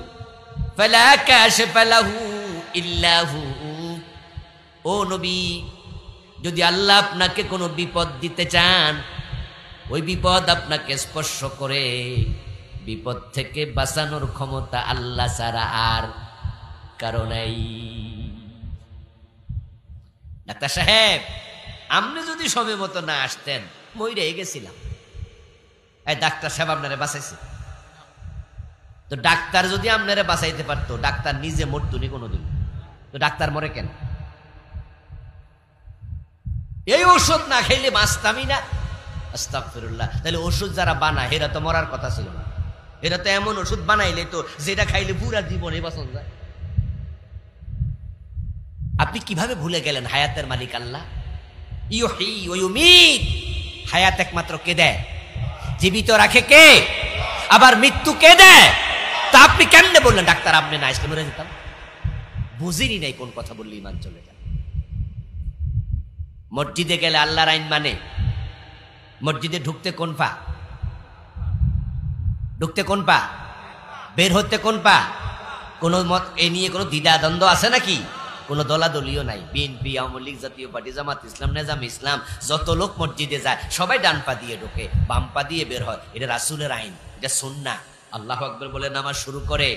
ফালা কাশিফা লাহু ইল্লা হু। ও নবী, যদি আল্লাহ আপনাকে কোনো বিপদ দিতে চান, ওই বিপদ আপনাকে স্পর্শ করে, বিপদ থেকে বাঁচানোর ক্ষমতা আল্লাহ ছাড়া আর কারো নাই। ডাক্তার সাহেব, আপনি যদি সময় মতো না আসতেন মইরে গেছিলাম। এই ডাক্তার সাহেব আপনারে বাঁচাইছে তো, ডাক্তার যদি আপনারে বাঁচাইতে পারতো, ডাক্তার নিজে মরতুনি কোনোদিন, তো ডাক্তার মরে কেন? এই ওষুধ না খাইলে বাঁচতামই না। আস্তাগফিরুল্লাহ। তাহলে ওষুধ যারা বানায় এরা তো মরার কথা ছিল না। এরা তো এমন ওষুধ বানাইলে তো যেটা খাইলে পুরা জীবনে বাঁচন যায়। আপনি কিভাবে ভুলে গেলেন হায়াতের মালিক আল্লাহ? ইউহয়ী ওয়া ইউমীত। হায়াত একমাত্র কে দেয়? জীবিত রাখে কে? আবার মৃত্যু কে দেয়? তা আপনি কেমনে বললেন ডাক্তার আপনি না আসলে মরে যেতাম? বুঝিনি নাই কোন কথা বললে ঈমান চলে যায়। মসজিদে গেলে আল্লাহর আইন মানে, মসজিদে ঢুকতে কোন পা? ঢুকতে কোন পা? বের হতে কোন পা? কোন মত এ নিয়ে কোনো দ্বিধা দ্বন্দ্ব আছে নাকি? কোনো দলাদলিও নাই। বিএনপি, আওয়ামী লীগ, জাতীয় পার্টি, জামাত ইসলাম, নেজাম ইসলাম, যত লোক মসজিদে যায় সবাই ডান পা দিয়ে ঢোকে, বাম পা দিয়ে বের হয়। এটা রাসূলের আইন, এটা সুন্নাহ। আল্লাহু আকবার বলে নামাজ শুরু করে,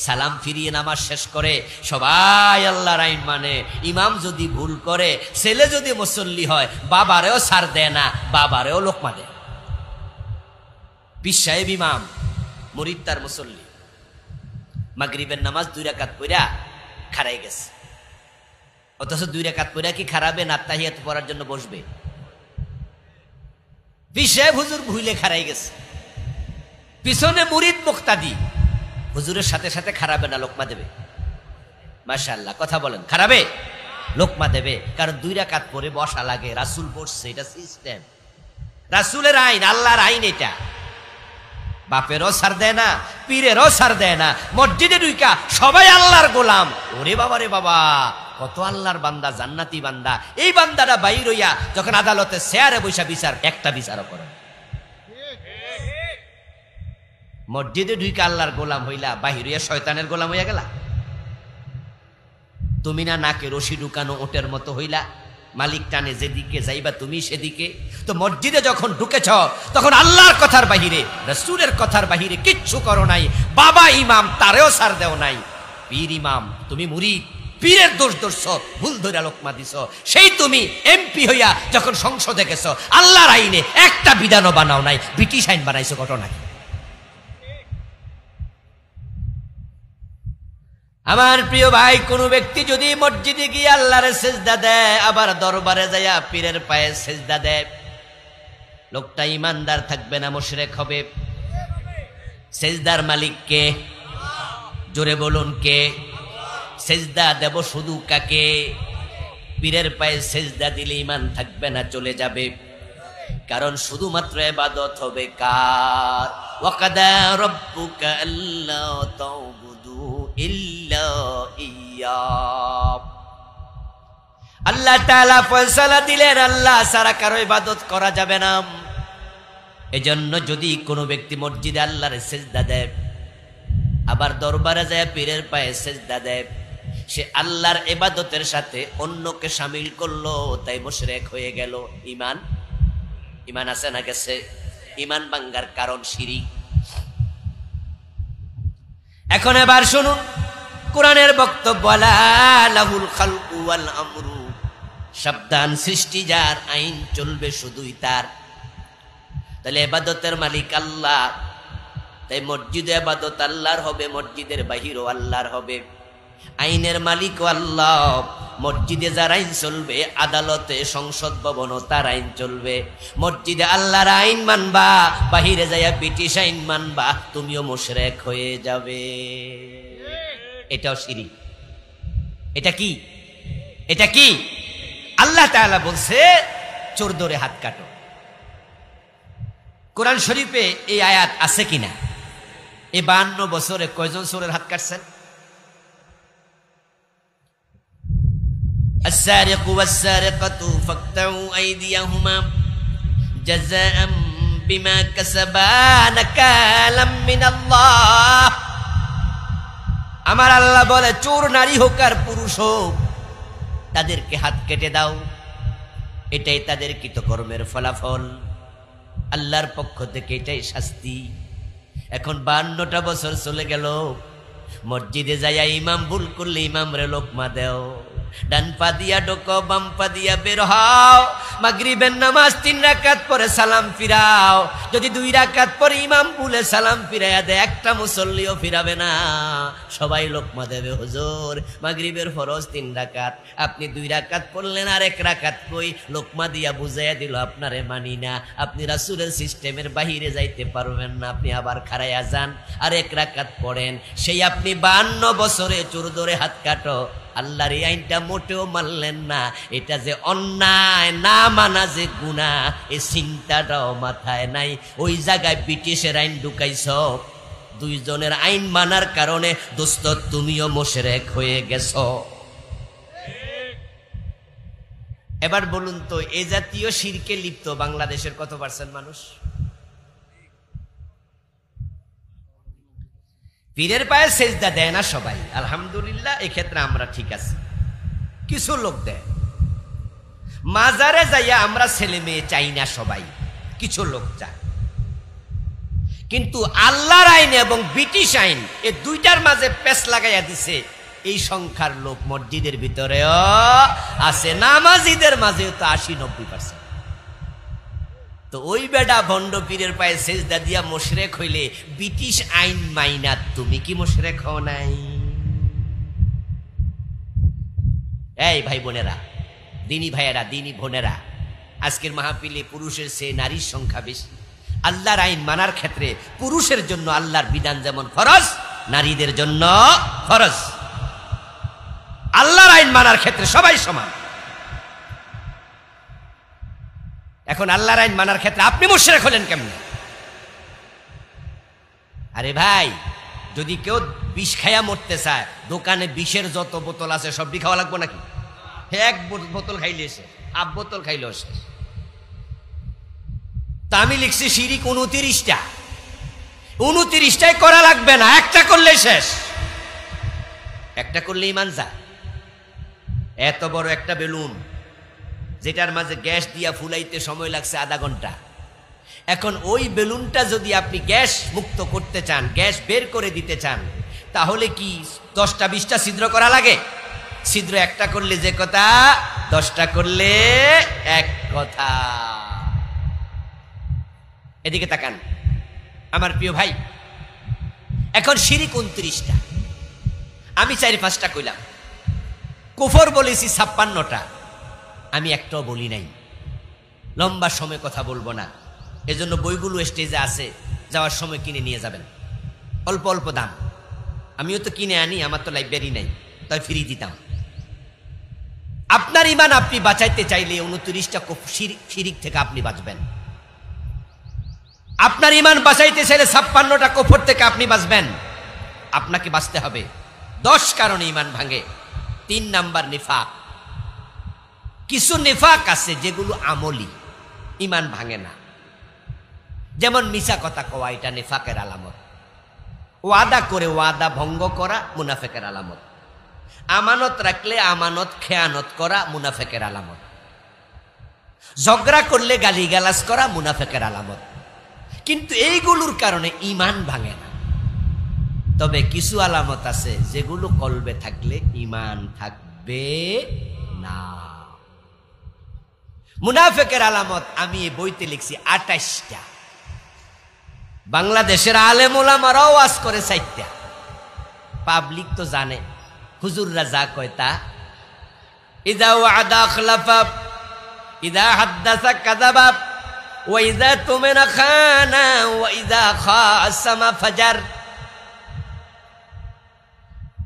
সালাম ফিরিয়ে নামাজ শেষ করে, সবাই আল্লাহর আইন মানে। ইমাম যদি ভুল করে, ছেলে যদি মুসল্লি হয়, বাবারেও ছাড় দেয় না, বাবারেও লোকমা দেয়। পীর সাহেব ইমাম, মুরিদ তার মুসল্লি। মাগরিবের নামাজ 2 রাকাত পড়া খাড়াই গেছে, অথচ 2 রাকাত পড়া কি খারাবে না তাহিয়াত পড়ার জন্য বসবে? পীর সাহেব হুজুর ভুলে খাড়াই গেছে, পিছনে মুরিদ মুক্তাদি, হুজুরের সাথে সাথে খারাবে না লোকমা দেবে? মাশাআল্লাহ, কথা বলেন, খারাবে লোকমা দেবে। কারণ 2 রাকাত পরে বসা লাগে, রাসূল বসছে, এটা সিস্টেম, রাসূলের আইন, আল্লাহর আইন এটা। বাপেরও ছাড় দেয় না, পীরেরও ছাড় দেয় না। মসজিদে ঢুইকা সবাই আল্লাহর গোলাম। ওরে বাবা রে বাবা, কত আল্লাহর বান্দা, জান্নাতি বান্দা। এই বান্দাটা বাইর হইয়া যখন আদালতে চেয়ারে বৈশা বিচার, একটা বিচারও করে। মসজিদে ঢুইকা আল্লাহর গোলাম হইলা, বাহির হইয়া শয়তানের গোলাম হইয়া গেলা। তুমি না নাকে রশি ঢুকানো ওটের মতো হইলা, মালিক টানে যেদিকে যাইবা তুমি সেদিকে। তো মসজিদে যখন ঢুকেছ তখন আল্লাহর কথার বাহিরে, রাসূলের কথার বাহিরে কিচ্ছু করো নাই। বাবা ইমাম, তারেও ছাড় দেও নাই। পীর ইমাম, তুমি মুরিদ, পীরের দোষ ধরছ, ভুল ধরে লোকমা দিছ। সেই তুমি এমপি হইয়া যখন সংসদে গেছ, আল্লাহর আইনে একটা বিধানও বানাও নাই, ব্রিটিশ আইন বানাইছো। ঘটনা কি? আমার প্রিয় ভাই, কোন ব্যক্তি যদি মসজিদে গিয়ে আল্লাহর সেজদা দেয়, আবার দরবারে যাইয়া পীরের পায়ে সেজদা দেয়, লোকটা ইমানদার থাকবে না, মুশরিক হবে। সেজদার মালিক কে? জোরে বলুন কে? সেজদা দেব শুধু কাকে? পীরের পায়ে সেজদা দিলে ইমান থাকবে না, চলে যাবে। কারণ শুধুমাত্র ইবাদত হবে কার? ওয়াকাদা রাব্বুকা আল্লা তা'বুদু ইল্লা ইয়্যা। আল্লাহ তাআলা ফয়সালা দিলেন, আল্লাহ ছাড়া কারো ইবাদত করা যাবে না। এজন্য যদি কোনো ব্যক্তি মসজিদে আল্লাহর সেজদা দেয়, আবার দরবারে যায় পীরের পায়ে সেজদা দেয়, সে আল্লাহর ইবাদতের সাথে অন্যকে শামিল করলো, তাই মুশরিক হয়ে গেল। ইমান আছে না গেছে? ইমান ভাঙ্গার কারণ শিরিক। এখন এবার শুনুন কোরআনের বক্তব্য, লা লাহুল খালকু ওয়াল আমরু। সাবধান, সৃষ্টি যার, আইন চলবে শুধুই তার। তাহলে ইবাদতের মালিক আল্লাহ, তাই মসজিদে ইবাদত আল্লাহর হবে, মসজিদের বাহিরও আল্লাহর হবে। আইনের মালিকও আল্লাহ, মসজিদে যার আইন চলবে, আদালতে সংসদ ভবনও তার আইন চলবে। মসজিদে আল্লাহর আইন মানবা, বাহিরে যাইয়া ব্রিটিশ আইন মানবা, তুমিও মুশরিক হয়ে যাবে। এটাও শিরিক। এটা কি? এটা কি? আল্লাহ তাআলা বলছে চোর ধরে হাত কাটো। কোরআন শরীফে এই আয়াত আছে কিনা? এই 52 বছরে কয়জন চোরের হাত কাটছেন? السارق والسارقة فاقطعوا أيديهما جزاء بما كسبا نكالا من الله। আমার আল্লাহ বলে, চোর নারী হোক আর পুরুষ হোক, তাদেরকে হাত কেটে দাও, এটাই তাদের কৃতকর্মের ফলাফল। আল্লাহর পক্ষ থেকে এটাই শাস্তি। এখন 52টা বছর চলে গেল, মসজিদে যাইয়া ইমাম ভুল করলে ইমামরে লোকমা দেও, ডান পা দিয়া ঢোকো, বাম পা দিয়া বের হও। মাগরিবের নামাজ 3 রাকাত পরে সালাম ফিরাও। যদি 2 রাকাত পরে ইমাম ভুলে সালাম ফিরাইয়া দেয়, একটা মুসল্লিও ফিরাবে না, সবাই লোকমা দেবে। হুজুর, মাগরিবের ফরজ 3 রাকাত, আপনি 2 রাকাত পড়লেন, আর 1 রাকাত কই? লোকমা দিয়া বুঝাইয়া দিল, আপনারে মানি না, আপনি রাসূলের সিস্টেমের বাহিরে যাইতে পারবেন না, আপনি আবার খাড়াইয়া যান আর 1 রাকাত পড়েন। সেই আপনি 52 বছরে চোর ধরে হাত কাটো, আল্লাহর এই আইনটা মোটেও মানলেন না। এটা যে অন্যায়, না মানা যে গুনাহ, এই চিন্তাটাও মাথায় নাই। ওই জায়গায় ব্রিটিশের আইন ঢুকাইছ। 2 জনের আইন মানার কারণে দোস্ত তুমিও মুশরিক হয়ে গেছ। এবার বলুন তো, এই জাতীয় শিরকে লিপ্ত বাংলাদেশের কত % মানুষ? পীরের পায়ে সেজদা দেয় না সবাই, আলহামদুলিল্লাহ, এই ক্ষেত্রে আমরা ঠিক আছি। কিছু লোক দেয়। মাজারে যাইয়া আমরা ছেলে মেয়ে চাই না সবাই, কিছু লোক চায়। কিন্তু আল্লাহর আইন এবং ব্রিটিশ আইন, এই দুইটার মাঝে পেছ লাগাইয়া দিছে এই সংখ্যার লোক মসজিদের ভিতরেও আছে, নামাজিদের মাঝেও তো 80-90%। তো ওই বেটা ভণ্ড পীরের পায়ে সেজদা দিয়া মুশরিক হইলে ব্রিটিশ আইন মাইনা তুমি কি মুশরিক হও নাই? এই ভাই বোনেরা, দিনী ভাইয়েরা, দিনী বোনেরা, আজকের মাহফিলে পুরুষের চেয়ে নারীর সংখ্যা বেশি। আল্লাহর আইন মানার ক্ষেত্রে পুরুষের জন্য আল্লাহর বিধান যেমন ফরজ, নারীদের জন্য ফরজ। আল্লাহর আইন মানার ক্ষেত্রে সবাই সমান। এখন আল্লাহর আইন মানার ক্ষেত্রে আপনি মুশরিক হলেন কেমনে? আরে ভাই, যদি কেউ বিষ খাইয়া মরতে চায়, দোকানে বিষের যত বোতল আছে সব খাওয়া লাগবে নাকি? 1 বোতল খাইলে শেষ, 1 বোতল খাইলেও শেষ। তা আমি লিখছি শিরিক 29টা, 29টাই করা লাগবে না, একটা করলে শেষ। একটা করলে ইমান যায়। এত বড় একটা বেলুন, যেটার মাঝে গ্যাস দিয়া ফুলাইতে সময় লাগছে আধা ঘন্টা, এখন ওই বেলুনটা যদি আপনি গ্যাস মুক্ত করতে চান, গ্যাস বের করে দিতে চান, তাহলে কি 10টা 20টা ছিদ্র করা লাগে? ছিদ্র একটা করলে যে কথা, 10টা করলে এক কথা। এদিকে তাকান আমার প্রিয় ভাই। এখন শিরিক 29টা, আমি 4-5টা কইলাম, কুফর বলেছি 56টা, আমি একটাও বলি নাই। লম্বা সময় কথা বলবো না, এজন্য বইগুলো স্টেজে আছে, যাওয়ার সময় কিনে নিয়ে যাবেন, অল্প অল্প দাম। আমিও তো কিনে আনি, আমার তো লাইব্রেরি নাই, তাই ফ্রি দিতাম। আপনার ইমান আপনি বাঁচাইতে চাইলে 29টা শিরিক থেকে আপনি বাঁচবেন। আপনার ইমান বাঁচাইতে চাইলে 56টা কুফর থেকে আপনি বাঁচবেন। আপনাকে বাঁচতে হবে। 10 কারণে ইমান ভাঙে। 3 নাম্বার নিফাক। কিছু নিফাক আছে যেগুলো আমলি, ইমান ভাঙে না। যেমন মিছা কথা কওয়া, এটা নিফাকের আলামত। ওয়াদা করে ওয়াদা ভঙ্গ করা মুনাফিকের আলামত। আমানত রাখলে আমানত খেয়ানত করা মুনাফিকের আলামত। ঝগড়া করলে গালিগালাজ করা মুনাফিকের আলামত। কিন্তু এইগুলোর কারণে ইমান ভাঙে না। তবে কিছু আলামত আছে যেগুলো কলবে থাকলে ইমান থাকবে না। মুনাফিকের আলামত আমি এই বইতে লিখছি 28টা। বাংলাদেশের আলেম ওলামারাও ওয়াজ করে 4টা। পাবলিক তো জানে, হুজুররা যা কয় তা। ইযা ওয়াদা আখলাফা, ইযা হাদ্দাসা কাযাবা, ওয়া ইযা তুমিনা খানা, ওয়া ইযা খাসামা ফাজার।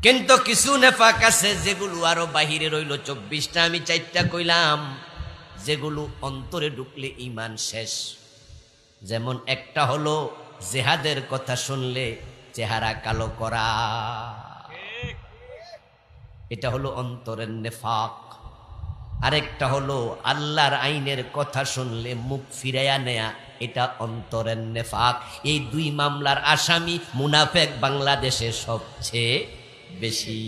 কিন্তু কিছু নেফাক আছে যেগুলো আরো বাহিরে রইল। 24টা, আমি 4টা কইলাম, যেগুলো অন্তরে ঢুকলে ইমান শেষ। যেমন একটা হলো জিহাদের কথা শুনলে চেহারা কালো করা, এটা হলো অন্তরের নেফাক। আরেকটা হলো আল্লাহর আইনের কথা শুনলে মুখ ফিরাইয়া নেয়া, এটা অন্তরের নেফাক। এই 2 মামলার আসামি মুনাফিক বাংলাদেশে সবচেয়ে বেশি।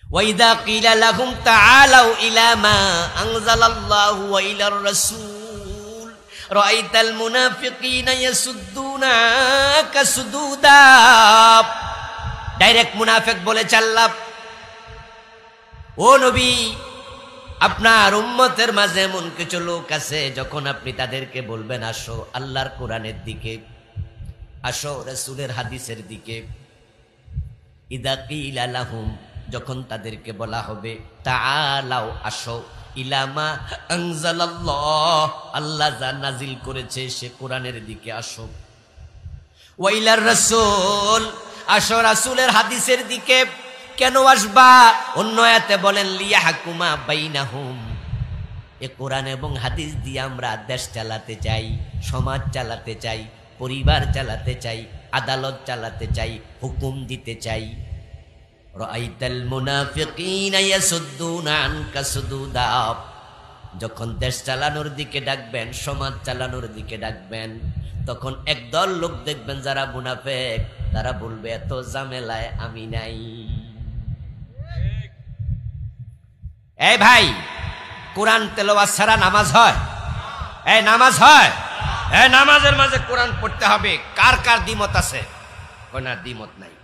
ওয়াইদা কিলা লাহুম তাআলাউ ইলা মা আনজালাল্লাহু ওয়া ইলার রাসূল রাআইতাল মুনাফিকিনা ইয়াসুদ্দুনা কাসুদুদা। ডাইরেক্ট মুনাফিক বলে চাল্লাপ, ও নবী, আপনার উম্মতের মাঝে এমন কিছু লোক আছে, যখন আপনি তাদেরকে বলবেন আসো আল্লাহর কোরআনের দিকে, আসো রাসূলের হাদিসের দিকে, ইদা কিলা লাহুম, যখন তাদেরকে বলা হবে তাআলাও আসো, ইলামা আনজালাল্লাহ, আল্লাহ যা নাজিল করেছে সে কোরআনের দিকে আসো, ওয়া ইলার রাসূল, আসো রাসূলের হাদিসের দিকে। কেন আসবা? অন্য আয়াতে বলেন লিয়াহকুমা বাইনাহুম, এ কোরআন এবং হাদিস দিয়ে আমরা দেশ চালাতে চাই, সমাজ চালাতে চাই, পরিবার চালাতে চাই, আদালত চালাতে চাই, হুকুম দিতে চাই। রাআইতাল মুনাফিকিনা ইয়াসুদ্দুনা আনকা সুদুদা, যখন দেশ চালানোর দিকে ডাকবেন, সমাজ চালানোর দিকে ডাকবেন, তখন একদল লোক দেখবেন যারা মুনাফিক, তারা বলবে এত ঝামেলায় আমি নাই। এই ভাই, কোরআন তেলাওয়াত ছাড়া নামাজ হয়? এই নামাজ হয়? এই নামাজের মাঝে কোরআন পড়তে হবে। কার কার দ্বিমত আছে? কোন দ্বিমত নাই।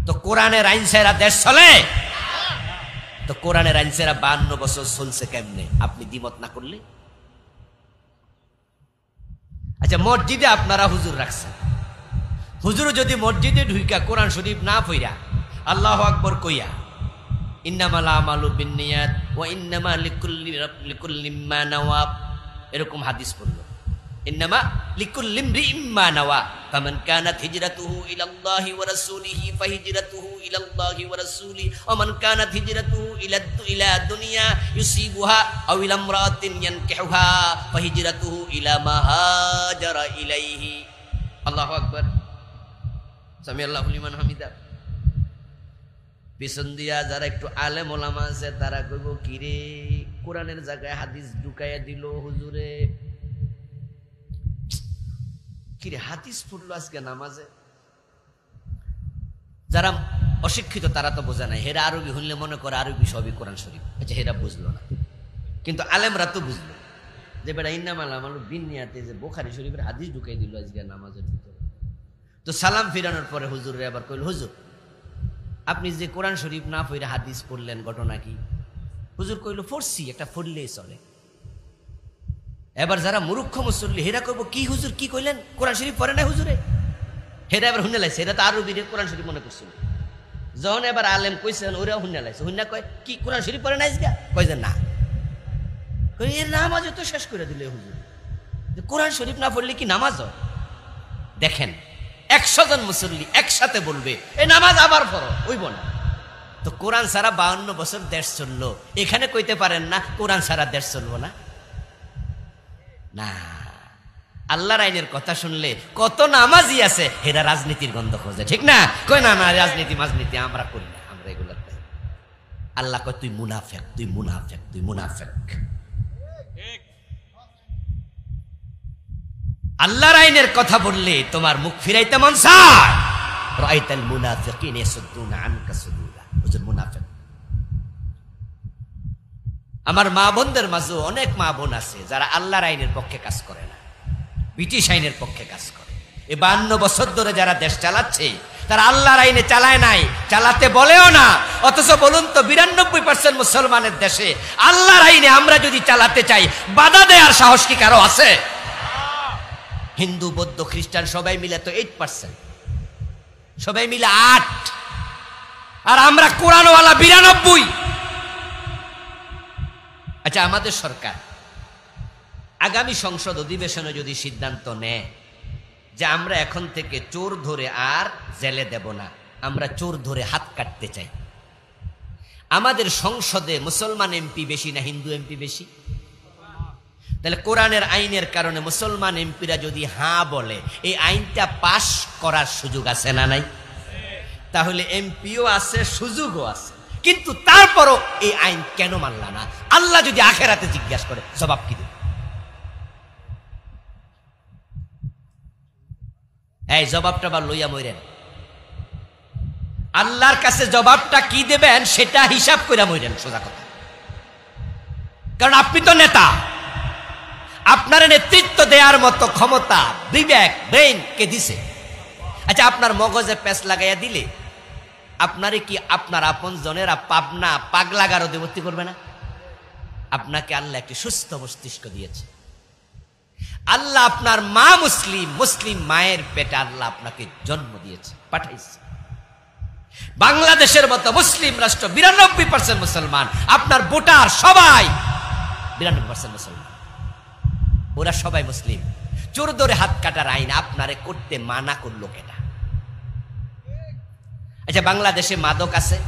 তো কোরআনের আইন ছাড়া দেশ চলে? তো কোরআনের আইন ছাড়া 52 বছর চলছে কেমনে আপনি দ্বিমত না করলে? আচ্ছা, মসজিদে আপনারা হুজুর রাখছেন, হুজুর যদি মসজিদে ঢুইকা কোরআন শরীফ না পইরা আল্লাহু আকবার কইয়া ইন্নামাল আমালু বিন্নিয়াত ওয়া ইন্নামা লিকুল্লি মা নাওয়া, এরকম হাদিস পড়লো, ইন্নামা লিকুল্লি ইমরিইম মা নাওয়া, ফামান কানাত হিজরাতুহু ইলাল্লাহি ওয়া রাসূলিহি ফাহিজরাতুহু ইলাল্লাহি ওয়া রাসূলিহি ওয়া মান কানাত হিজরাতুহু ইলা দুনিয়া ইউসিবুহা আও ইলা ইমরাতিন ইয়ানকিহুহা ফাহিজরাতুহু ইলা মা হাজারা ইলাইহি। আল্লাহু আকবার, সামি আল্লাহু লিমান হামিদা। পিছন দিয়া যারা একটু আলেম ওলামা আছে তারা কইব কিরে কোরআনের জায়গায় হাদিস ঢুকাইয়া দিল হুজুরে, কিরে হাদিস পড়লো আজকে নামাজে। যারা অশিক্ষিত তারা তো বোঝে না, হেরা আরবি হইলে মনে করে আরবি সবই কোরআন শরীফ। আচ্ছা, হেরা বুঝলো না, কিন্তু আলেমরা তো বুঝলো যে বেটা ইন্নামাল আমালু বিন্নিয়াতে যে বুখারী শরীফের হাদিস ঢুকাই দিল আজকে নামাজের ভিতরে। তো সালাম ফিরানোর পরে হুজুরে আবার কইল, হুজুর আপনি যে কোরআন শরীফ না পড়ে হাদিস পড়লেন, ঘটনা কি? হুজুর কইল পড়ছি, একটা পড়লেই চলে। এবার যারা মূর্খ মুসল্লি হেরা করবো কি হুজুর কি কইলেন, কোরআন শরীফ পড়ে না হুজুরে, হেরা এবার হুন্না লাইছে, এরা তো আরো বিরে কোরআন শরীফ মনে করছিল। যখন এবার আলেম কইছেন ওরাও হুন্না লাইছে, হুন্না কয় কি কোরআন শরীফ পড়ে নাই গা, কয় যে না, এর নামাজ তো শেষ করে দিলে হুজুর, কোরআন শরীফ না পড়লে কি নামাজ হয়? দেখেন 100 জন মুসল্লি একসাথে বলবে এই নামাজ আবার পড়ো, ওইব না তো। কোরআন ছাড়া 52 বছর দেশ চললো, এখানে কইতে পারেন না কোরআন ছাড়া দেশ চলবো না? না, আল্লাহর আইনের কথা শুনলে কত নামাজি আছে এরা রাজনীতির গন্ধ খোঁজে, ঠিক না? কই না না রাজনীতি মাজনীতি আমরা করি না, আমরা এগুলো। আল্লাহ কয় তুই মুনাফেক, তুই মুনাফেক, তুই মুনাফেক। আল্লাহর আইনের কথা বললে তোমার মুখ ফিরাইতে মন চায়। রাআইতাল মুনাফিকিনা ইয়াসুদ্দুনা আনকা সুদুরা, হুজুর মুনাফিক। আমার মা বোনদের মাঝে অনেক মা বোন আছে যারা আল্লাহর আইনের পক্ষে কাজ করে না, ব্রিটিশ আইনের পক্ষে কাজ করে। এই 52 বছর ধরে যারা দেশ চালাচ্ছে তারা আল্লাহর আইনে চালায় নাই, চালাতে বলেও না। অথচ বলুন তো 92% মুসলমানের দেশে আল্লাহর আইনে আমরা যদি চালাতে চাই বাধা দেওয়ার সাহস কি কারো আছে? হিন্দু বৌদ্ধ খ্রিস্টান সবাই মিলে তো 8%, সবাই মিলে 8, আর আমরা কোরআনওয়ালা 92। আচ্ছা, আমাদের সরকার আগামী সংসদ অধিবেশনে যদি সিদ্ধান্ত নেয় যে আমরা এখন থেকে চোর ধরে আর জেলে দেব না, আমরা চোর ধরে হাত কাটতে চাই, আমাদের সংসদে মুসলমান এমপি বেশি না হিন্দু এমপি বেশি? তাহলে কোরআনের আইনের কারণে মুসলমান এমপিরা যদি হ্যাঁ বলে এই আইনটা পাশ করার সুযোগ আছে না নাই? তাহলে এমপিও আছে, সুযোগও আছে, কিন্তু তারপরও এই আইন কেন মানলা না? আল্লাহ যদি আখেরাতে জিজ্ঞাসা করে জবাব কি দেবে? এই জবাবটা বা লইয়া মইরেন, আল্লাহর কাছে জবাবটা কি দেবেন সেটা হিসাব করে মইরেন, সোজা কথা। কারণ আপনি তো নেতা, আপনার নেতৃত্ব দেওয়ার মতো ক্ষমতা বিবেক ব্রেইন কে দিছে? আচ্ছা, আপনার মগজে প্যাঁচ লাগাইয়া দিলে আপনারে কি আপনার আপন জনেরা পাবনা পাগলা গারদে ভর্তি করবে না? আপনাকে আল্লাহ একটি সুস্থ মস্তিষ্ক দিয়েছে। আল্লাহ আপনার মা মুসলিম, মুসলিম মায়ের পেটে আল্লাহ আপনাকে জন্ম দিয়েছে, পাঠাইছে। বাংলাদেশের মতো মুসলিম রাষ্ট্র 92% মুসলমান, আপনার ভোটার সবাই 92% মুসলমান, ওরা সবাই মুসলিম। চোর ধরে হাত কাটার আইন আপনারে করতে মানা করলো কেটা? আচ্ছা, বাংলাদেশে মাদক আছে,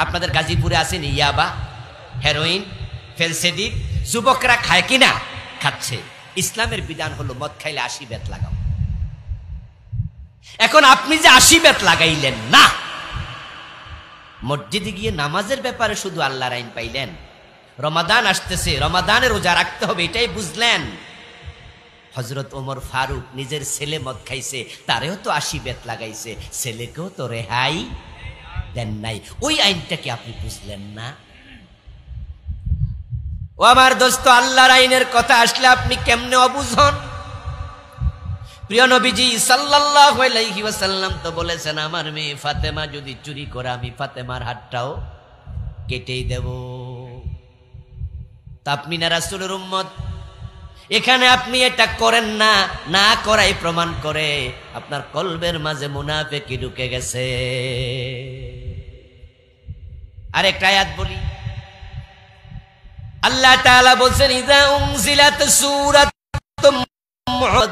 আপনাদের গাজীপুরে আছেন ইয়াবা, হেরোইন, ফেলসেডিক, যুবকরা খায় কিনা? খাচ্ছে। ইসলামের বিধান হলো মদ খাইলে 80 বেত লাগাও। এখন আপনি যে 80 বেত লাগাইলেন না, মসজিদে গিয়ে নামাজের ব্যাপারে শুধু আল্লাহর আইন পাইলেন। রমাদান আসতেছে, রমাদানে রোজা রাখতে হবে এটাই বুঝলেন। হযরত ওমর ফারুক নিজের ছেলে মদ খাইছে, তারেও তো 80 বেত লাগাইছে, ছেলেকেও তো রেহাই দেন নাই। ওই আইনটা কি আপনি বুঝলেন না? ও আমার দোস্ত, আল্লাহর আইনের কথা আসলে আপনি কেমনে অবুঝ হন? প্রিয় নবীজি সাল্লাল্লাহু আলাইহি ওয়াসাল্লাম তো বলেছেন, আমার মেয়ে ফাতেমা যদি চুরি করে আমি ফাতেমার হাতটাও কেটেই দেব। তা আপনি না রাসূলের উম্মত, এখানে আপনি এটা করেন না, না করাই প্রমাণ করে আপনার কলবের মাঝে মুনাফিকি ঢুকে গেছে। আরেকটা আয়াত বলি, আল্লাহ তাআলা বলছেন, ইযা উনজিলাত সূরাতুম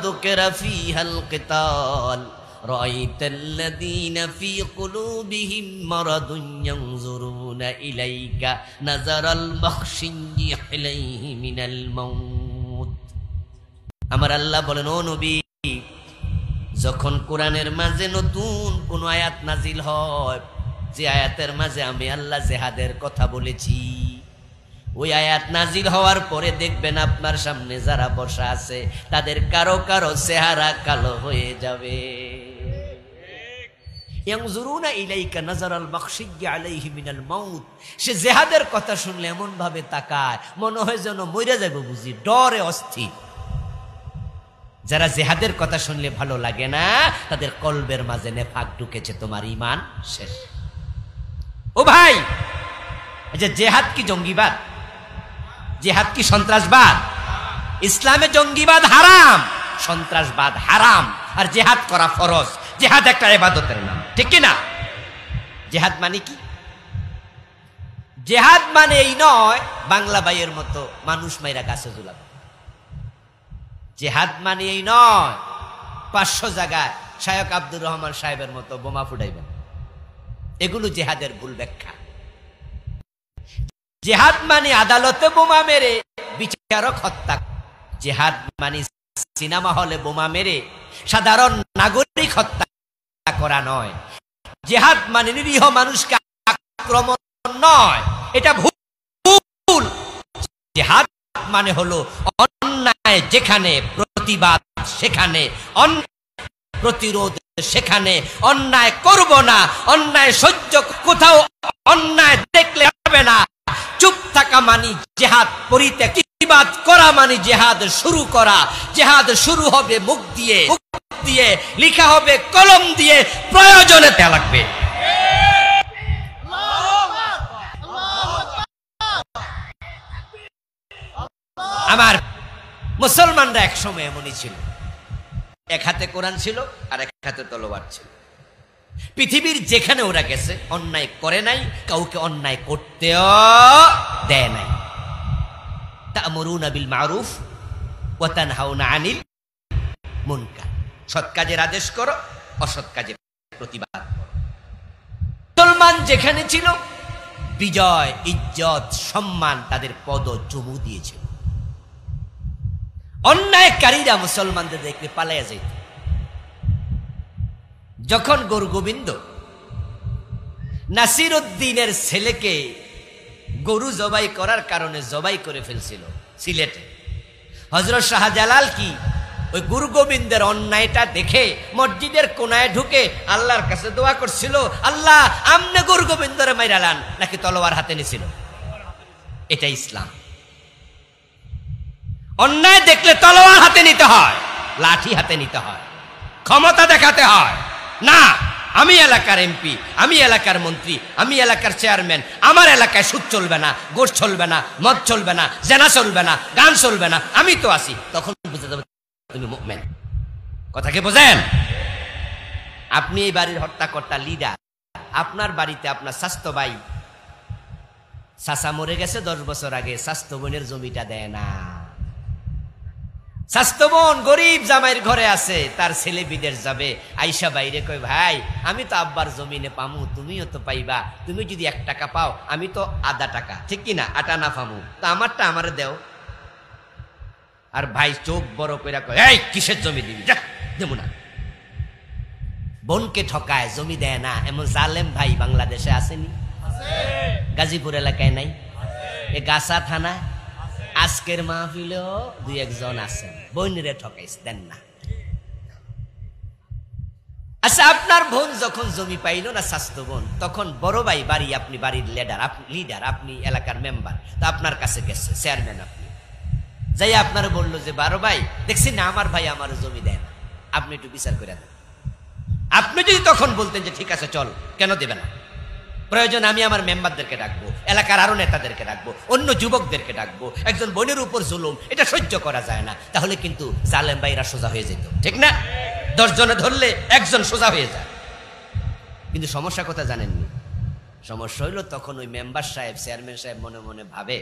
যুকিরা ফীহাল কিতাল রাআইতাল্লাযীনা ফী কুলূবিহিম মারাদুন ইয়ানজুরুনা ইলাইকা নাযারাল মাখশিয়্যি ইলাইহি মিনাল মাউত। আমার আল্লাহ বলেন, ও নবী, যখন কোরআনের মাঝে নতুন কোন আয়াত নাজিল হয়, যে আয়াতের মাঝে আমি আল্লাহ জিহাদের কথা বলেছি, ওই আয়াত নাজিল হওয়ার পরে দেখবেন আপনার সামনে যারা বসা আছে তাদের কারো কারো চেহারা কালো হয়ে যাবে। ইয়ানজুরুনা ইলাইকা নাযারাল মাখশিয়্যি আলাইহি মিনাল মাউত। সে জিহাদের কথা শুনলে এমন ভাবে তাকায় মনে হয় যেন মরে যাবে বুঝি, ডরে অস্থির। যারা জিহাদের কথা শুনলে ভালো লাগে না, তাদের কলবের মাঝে নেফাক ঢুকেছে, তোমার ঈমান শেষ। ও ভাই, আচ্ছা জেহাদ কি জঙ্গিবাদ? জেহাদ কি সন্ত্রাসবাদ? ইসলামে জঙ্গিবাদ হারাম, সন্ত্রাসবাদ হারাম, আর জেহাদ করা ফরজ। জেহাদ একটা ইবাদতের নাম, ঠিক কি না? জেহাদ মানে কি? জেহাদ মানে এই নয় বাংলা ভাইয়ের মতো মানুষ মাইরা গাছে ঝুলাবে। জেহাদ মানে এই নয় 500 জায়গায় শায়ক আব্দুর রহমান সাহেবের মতো বোমা ফুটাইবেন। এগুলো জেহাদের ভুল ব্যাখ্যা। জেহাদ মানে আদালতে বোমা মেরে বিচারক হত্যা। জেহাদ মানে সিনেমা হলে বোমা মেরে সাধারণ নাগরিক হত্যা করা নয়। জেহাদ মানে নিরীহ মানুষকে আক্রমণ নয়, এটা ভুল। জেহাদ মানে হলো অন্যায় যেখানে প্রতিবাদ সেখানে, প্রতিরোধ সেখানে, অন্যায় করব না, অন্যায় সহ্য, কোথাও অন্যায় দেখলে হবে না, চুপ থাকা মানি জেহাদ, প্রতিবাদ করা মানি জেহাদ শুরু করা। জেহাদ শুরু হবে মুখ দিয়ে, লিখা হবে কলম দিয়ে, প্রয়োজনে তা লাগবে। আমার মুসলমানরা এক সময় এমনই ছিল, এক হাতে কোরআন ছিল আর এক হাতে তলোয়ার ছিল। পৃথিবীর যেখানে ওরা গেছে অন্যায় করে নাই, কাউকে অন্যায় করতেও দেয় নাই। তা'মুরুনা বিল মারুফ ওয়া তানহাউনা আনিল মুনকার, সৎ কাজের আদেশ করো, অসৎ কাজের প্রতিবাদ করো। মুসলমান যেখানে ছিল বিজয়, ইজ্জত, সম্মান তাদের পদ চুমু দিয়েছিল। অন্যায়কারীরা মুসলমানদের দেখলে পালাইয়া যাইত। যখন গুরু গোবিন্দ নাসির উদ্দিনের ছেলেকে গরু জবাই করার কারণে জবাই করে ফেলছিল সিলেটে, হযরত শাহজালাল কি ওই গুরু গোবিন্দের অন্যায়টা দেখে মসজিদের কোনায় ঢুকে আল্লাহর কাছে দোয়া করছিল, আল্লাহ আমনে গুরু গোবিন্দরে মাইরালান, নাকি তলোয়ার হাতে নিছিল? এটা ইসলাম। অন্যায় দেখলে তলোয়ার হাতে নিতে হয়, লাঠি হাতে নিতে হয়, ক্ষমতা দেখাতে হয় না। আমি এলাকার এমপি, আমি এলাকার মন্ত্রী, আমি এলাকার চেয়ারম্যান, আমার এলাকায় সুদ চলবে না, গোশ চলবে না, মদ চলবে না, জেনা চলবে না, গান চলবে না, আমি তো আছি। তখন বুঝে যাবে তুমি মুমিন। কথা কি বোঝেন? আপনি এই বাড়ির হত্যাকর্তা, লিডার। আপনার বাড়িতে আপনার স্বাস্থ্য ভাই চাচা মরে গেছে 10 বছর আগে, স্বাস্থ্য বোনের জমিটা দেয় না। স্বাস্থ্য বোন গরিব জামাইয়ের ঘরে আছে, তার ছেলে বিদেশ যাবে, আইসা বাইরে কয় ভাই আমি তো আব্বার জমিনে পামু, তুমিও তো পাইবা, তুমি যদি 1 টাকা পাও আমি তো আধা টাকা, ঠিক কিনা, আটা না পামু, তো আমারটা আমারে দেও। আর ভাই চোখ বড় কইরা কয় এই কিসের জমি দিবি, যা দেবো না। বোনকে ঠকায়, জমি দেয় না, এমন জালেম ভাই বাংলাদেশে আসেনি? গাজীপুর এলাকায় নাই? এ গাছা থানা আজকের মাহফিলেও 2-1 জন আছেন, বোনরে ঠকাইছে, দেন না। আচ্ছা আপনার বোন যখন জমি পাইল না, স্বাস্থ্য বোন, তখন বড় ভাই বাড়ি, আপনি বাড়ির লিডার, আপনি এলাকার মেম্বার, তা আপনার কাছে গেছে চেয়ারম্যান, আপনি যাই আপনার বললো যে বড় ভাই দেখছি না আমার ভাই আমার জমি দেয় না, আপনি একটু বিচার করে দেন। আপনি যদি তখন বলতেন যে ঠিক আছে চল, কেন দেবে না, প্রয়োজন আমি আমার মেম্বারদেরকে ডাকবো, এলাকার আরো নেতাদেরকে ডাকবো, অন্য যুবকদেরকে ডাকবো, একজন বোনের উপর জুলুম এটা সহ্য করা যায় না, তাহলে কিন্তু জালেম ভাইরা সোজা হয়ে যেত, ঠিক না? 10 জনে ধরলে 1 জন সোজা হয়ে যায়। কিন্তু সমস্যা কথা জানেননি? সমস্যা হইলো তখন ওই মেম্বার সাহেব, চেয়ারম্যান সাহেব মনে মনে ভাবে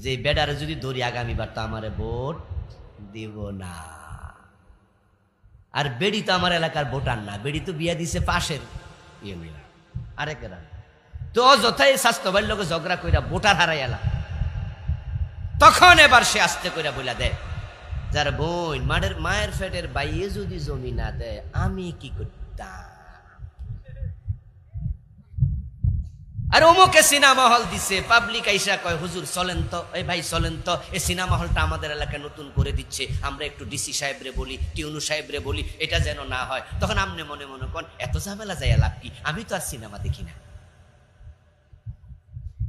যে বেডারে যদি ধরি আগামীবার তো আমারে ভোট দিব না। আর বেড়ি তো আমার এলাকার ভোটার না, বেড়ি তো বিয়া দিছে পাশের ইউনিয়ন আরেক এরা, তো যথাই স্বাস্থ্য ভাইয়ের লোক ঝগড়া কইরা ভোটার হারাই এলা। তখন এবার সে আস্তে কইরা বইলা দেয়, যার বোন মায়ের ফেটের বাইয়ে যদি জমি না দেয় আমি কি করতাম। আর অমুকে সিনেমা হল দিছে, পাবলিক আইসা কয় হুজুর চলেন তো, এই ভাই চলেন তো, এই সিনেমা হলটা আমাদের এলাকায় নতুন করে দিচ্ছে, আমরা একটু ডিসি সাহেবরে বলি, টিউনু সাহেবরে বলি, এটা যেন না হয়। তখন আমনে মনে মনে কন এত ঝামেলা যায় লাভ কি, আমি তো আর সিনেমা দেখি না।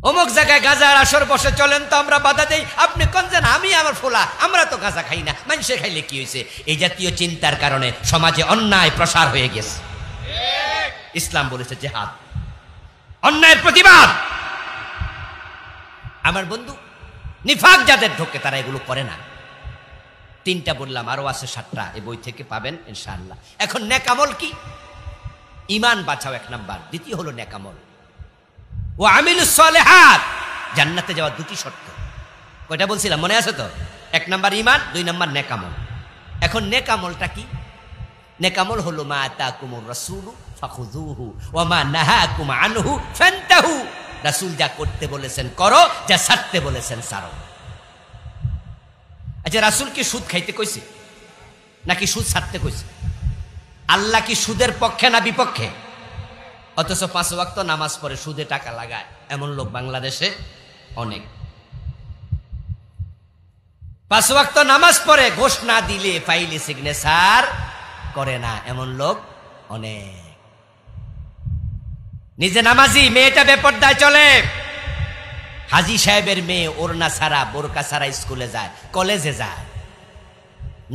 অমুক জায়গায় গাঁজার আসর বসে, চলেন তো আমরা বাধা দেই, আপনি কোন যেন আমি আমার ফোলা, আমরা তো গাঁজা খাই না, মানুষে খাইলে কি হয়েছে। এই জাতীয় চিন্তার কারণে সমাজে অন্যায় প্রসার হয়ে গেছে। ইসলাম বলেছে জেহাদ, অন্যায়ের প্রতিবাদ। আমার বন্ধু, নিফাক যাদের ঢোকে তারা এগুলো করে না। 3টা বললাম, আরো আছে 7টা, এই বই থেকে পাবেন ইনশাআল্লাহ। এখন নেক আমল কি? ঈমান বাঁচাও 1 নাম্বার, দ্বিতীয় হলো নেক আমল। ও আমিলুস সালিহাত, জান্নাতে যাওয়ার 2টি শর্ত। কয়টা বলছিলাম মনে আছে তো? 1 নাম্বার ঈমান, 2 নাম্বার নেক আমল। এখন নেক আমলটা কি? নেক আমল হলো মা আতাকুমুর রাসূলু ফাখুযুহু ওয়া মা নাহাকুম আনহু ফান্তাহু। রাসূল যা করতে বলেছেন করো, যা ছাড়তে বলেছেন ছাড়ো। আচ্ছা, রাসূল কি সুদ খাইতে কইছে নাকি সুদ ছাড়তে কইছে? আল্লাহ কি সুদের পক্ষে না বিপক্ষে? অথচ 5 ওয়াক্ত নামাজ পড়ে সুদে টাকা লাগায় এমন লোক বাংলাদেশে অনেক। 5 ওয়াক্ত নামাজ পড়ে ঘোষ না দিলে ফাইলে সিগনেচার করে না এমন লোক অনেক। নিজে নামাজি, মেয়েটা বেপরদায় চলে। হাজী সাহেবের মেয়ে ওড়না ছাড়া বোরকা ছাড়া স্কুলে যায়, কলেজে যায়।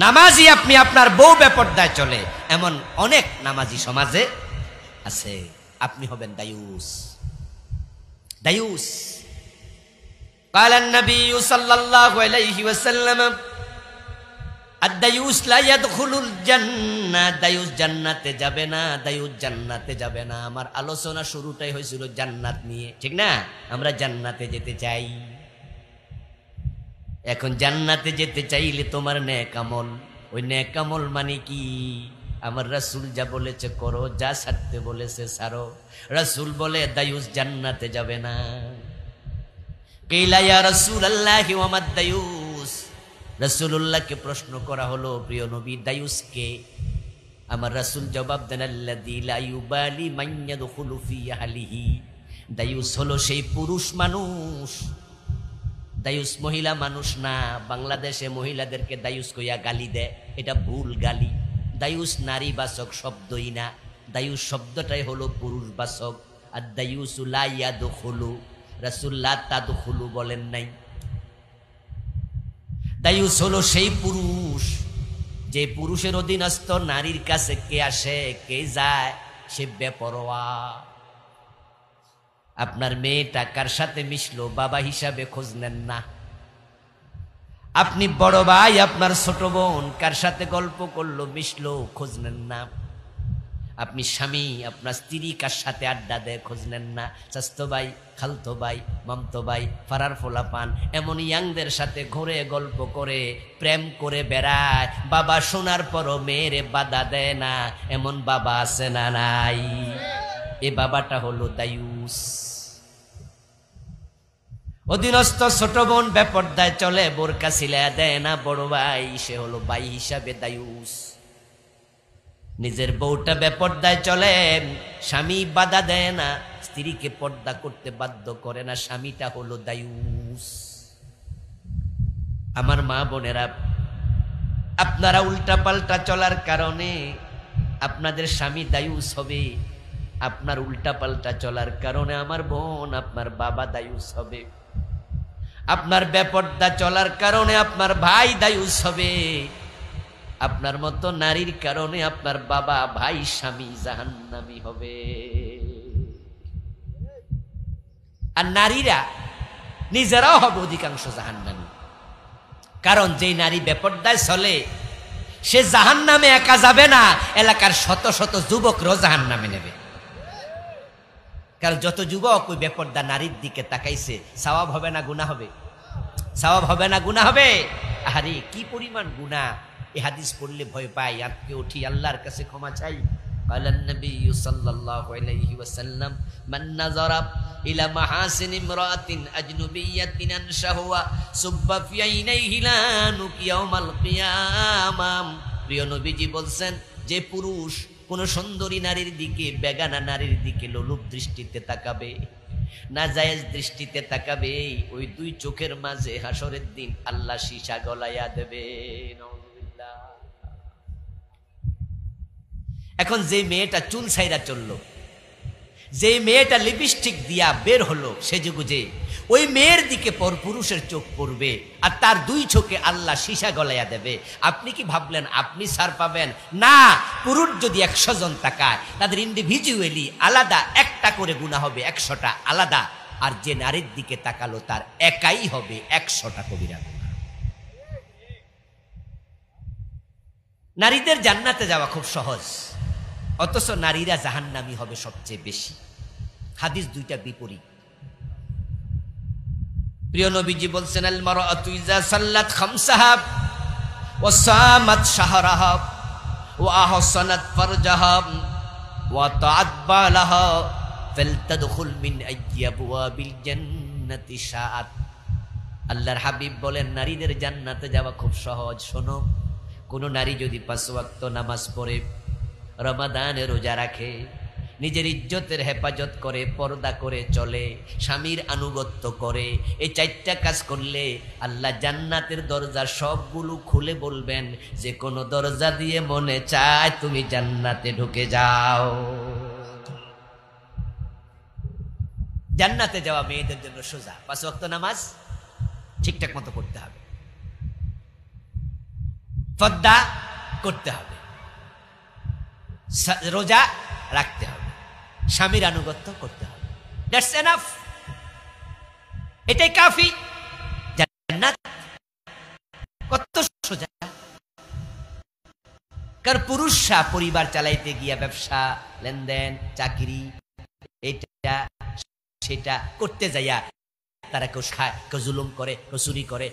নামাজি আপনি, আপনার বউ বেপরদায় চলে, এমন অনেক নামাজি সমাজে আছে। আপনি হবেন দায়ুস। দায়ুস। قال النبي صلى الله عليه وسلم الديوس لا يدخل الجنة। দায়ুস জান্নাতে যাবে না, দায়ুস জান্নাতে যাবে না। আমার আলোচনা শুরুটাই হয়েছিল জান্নাত নিয়ে, ঠিক না? আমরা জান্নাতে যেতে চাই। এখন জান্নাতে যেতে চাইলে তোমার নেক আমল, ওই নেক আমল মানে কি? আমার রাসূল যা বলেছে করো, যা ছাড়তে বলেছে ছাড়ো। রাসূল বলে দায়ুস জান্নাতে যাবে না। কিলা ইয়া রাসূলুল্লাহি ওয়া মাদ দায়ুস। রাসূলুল্লাহকে প্রশ্ন করা হলো, প্রিয় নবী দায়ুস কে? আমার রাসূল জবাব দেন, আল্লাযী লা ইউবালি মান ইয়াদখুলু ফি আহলিহি। দায়ুস হলো সেই পুরুষ মানুষ। দায়ুস মহিলা মানুষ না। বাংলাদেশে মহিলাদেরকে দায়ুস কইয়া গালি দেয়, এটা ভুল গালি। দায়ুস নারীবাচক শব্দই না, দায়ুস শব্দটাই হলো পুরুষবাচক। আর দায়ুসু লা ইয়াদখুলু, রাসূল লা তাদখুলু বলেন নাই। দায়ুস হলো সেই পুরুষ যে পুরুষের অধীনস্থ নারীর কাছে কে আসে কে যায় সে বেপরোয়া। আপনার মেয়েটা কার সাথে মিশলো বাবা হিসাবে খোঁজ নেন না। আপনি বড় ভাই, আপনার ছোট বোন কার সাথে গল্প করলো মিশলো খোঁজ নেন না। আপনি স্বামী, আপনার স্ত্রী কার সাথে আড্ডা দেয় খোঁজ নেন না। চাচতো ভাই, খালতো ভাই, মামতো ভাই, ফারার ফোলা পান এমন ইয়াংদের সাথে ঘুরে গল্প করে প্রেম করে বেড়ায়। বাবা শোনার পরও মেয়েরে বাধা দেয় না, এমন বাবা আছে না নাই? এ বাবাটা হলো দায়ুস। অধীনস্থ ছোট বোন বেপরদায় চলে, বোরকা সিলায়া দেয় না বড় ভাই, সে হলো ভাই হিসাবে দায়ুস। নিজের বউটা বেপরদায় চলে, স্বামী বাধা দেয় না, স্ত্রীকে পর্দা করতে বাধ্য করে না, স্বামীটা হলো দায়ুস। আমার মা বোনেরা, আপনারা উল্টা পাল্টা চলার কারণে আপনাদের স্বামী দায়ুস হবে। আপনার উল্টা পাল্টা চলার কারণে আমার বোন, আপনার বাবা দায়ুস হবে। আপনার বেপরদা চলার কারণে আপনার ভাই দায়ুস হবে। আপনার মতো নারীর কারণে আপনার বাবা, ভাই, স্বামী জাহান্নামী হবে। আর নারীরা নিজেরাও হবে অধিকাংশ জাহান্নামী। কারণ যেই নারী বেপরদায় চলে সে জাহান্নামে একা যাবে না, এলাকার শত শত যুবকরাও জাহান্নামে নেবে। কারণ যত যুবক ওই বেপরদা নারীর দিকে তাকাইছে, সওয়াব হবে না গুনাহ হবে? সওয়াব হবে না গুনাহ হবে? আরে কি পরিমাণ গুনাহ! এই হাদিস পড়লে ভয় পাই, আজকে উঠি আল্লাহর কাছে ক্ষমা চাই। قال النبي صلى الله عليه وسلم من نظر الى محاسن امراه اجنبيه انشهوا صب في عينيه لانك يوم القيامه। প্রিয় নবীজি বলছেন, যে পুরুষ কোন সুন্দরী নারীর দিকে, বেগানা নারীর দিকে লোলুপ দৃষ্টিতে তাকাবে, নাজায়েজ দৃষ্টিতে তাকাবে, ওই দুই চোখের মাঝে হাসরের দিন আল্লাহ সীসা গলাইয়া দেবে। এখন যে মেয়েটা চুল ছাইরা চললো, যে মেয়েটা লিপস্টিক দিয়া বের হলো সেজে গুজে, ওই মেয়ের দিকে পরপুরুষের চোখ পড়বে আর তার দুই চোখে আল্লাহ সীসা গলাইয়া দেবে। আপনি কি ভাবলেন আপনি ছাড় পাবেন? না, পুরুষ যদি 100 জন তাকায় তাদের ইন্ডিভিজুয়ালি আলাদা একটা করে গুনাহ হবে, 100টা আলাদা। আর যে নারীর দিকে তাকালো তার একাই হবে 100টা কবিরা গুনাহ। নারীদের জান্নাতে যাওয়া খুব সহজ, অথচ নারীরা জাহান্নামী হবে সবচেয়ে বেশি। হাদিস দুইটা বিপরীত। প্রিয় নবীজি বলছেন, আল মারআতু ইযা সাল্লাত খামসাহা ওয়া সামাত শাহরাহা ওয়া আহসানাত ফারজাহা ওয়া তাআত বালাহা ফালতাদখুল মিন আইয়াবওয়াবিল জান্নাতি শাআত। আল্লাহর হাবিব বলেন, নারীদের জান্নাতে যাওয়া খুব সহজ। শোনো, কোন নারী যদি 5 ওয়াক্ত নামাজ পড়ে, রমাদানে রোজা রাখে, নিজের ইজ্জতের হেফাজত করে, পর্দা করে চলে, স্বামীর আনুগত্য করে, এই 4টা কাজ করলে আল্লাহ জান্নাতের দরজা সবগুলো খুলে বলবেন যে কোনো দরজা দিয়ে মনে চায় তুমি জান্নাতে ঢুকে যাও। জান্নাতে যাওয়া মেয়েদের জন্য সোজা। 5 ওয়াক্ত নামাজ ঠিকঠাক মতো করতে হবে, পর্দা করতে হবে, রোজা রাখতে হবে, স্বামীর আনুগত্য করতে হবে। দ্যাটস এনাফ, এটাই কাফি। জান্নাত কত সোজা। কারণ পুরুষরা পরিবার চালাইতে গিয়া ব্যবসা, লেনদেন, চাকরি, এটা সেটা করতে যাইয়া তারা কেউ খায়, কেউ জুলুম করে, কেউ চুরি করে,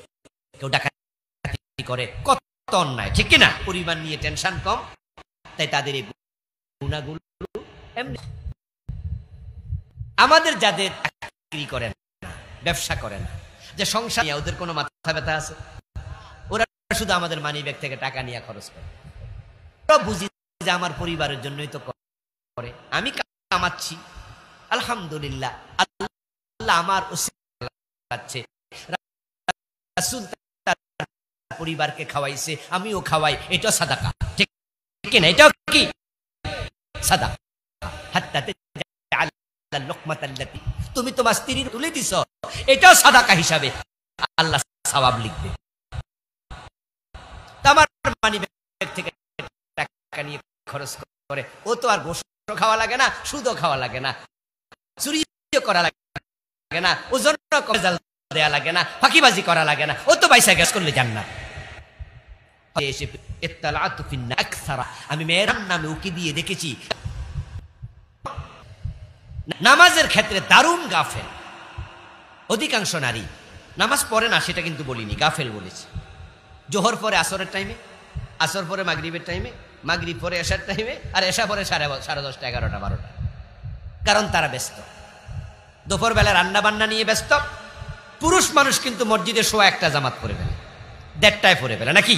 কেউ ডাকাতি করে, কত অন্যায়, ঠিক কিনা? পরিবার নিয়ে টেনশন কম, তাই তাদের এই গুনাহগুলো এমনি। আমাদের যাদের চাকরি করে না, ব্যবসা করে না, যে সংসার নিয়ে ওদের কোনো মাথা ব্যথা আছে? ওরা শুধু আমাদের মানি ব্যাগ থেকে টাকা নিয়ে খরচ করে। ওরা বুঝি যে আমার পরিবারের জন্যই তো করে, আমি কামাচ্ছি, আলহামদুলিল্লাহ, আল্লাহ আমার রাসূল তার পরিবারকে খাওয়াইছে, আমিও খাওয়াই, এটা সাদাকা, ঠিক কিনা? এটাও কি সাদাকা? হাত্তা তাজাআল লুকমাতাল্লাতী, তুমি তোমার স্ত্রীর তুলে দিছো, এটাও সাদাকা হিসাবে আল্লাহ সওয়াব লিখবে। আমার মানি ব্যাগ থেকে টাকা নিয়ে খরচ করে, ও তো আর গোশত খাওয়া লাগে না, সুদও খাওয়া লাগে না, চুরিও করা লাগে না, ও জন্য কজাল দেয়া লাগে না, ফাঁকিবাজি করা লাগে না, ও তো পয়সা গ্যাস করলে জান্নাত। আমি মেয়ের নামে উকি দিয়ে দেখেছি নামাজের ক্ষেত্রে দারুণ গাফেল। অধিকাংশ নারী নামাজ পড়ে না, সেটা কিন্তু বলিনি, গাফেল বলেছি। জোহর পরে আসরের টাইমে, আসর পরে মাগরিবের টাইমে, মাগরিব পরে এশার টাইমে, আর এশা পরে 10:30, 11টা, 12টা। কারণ তারা ব্যস্ত, দুপুর বেলা রান্না বান্না নিয়ে ব্যস্ত। পুরুষ মানুষ কিন্তু মসজিদে 1:15 জামাত পড়ে ফেলে, 1:30টায় পড়ে ফেলে নাকি?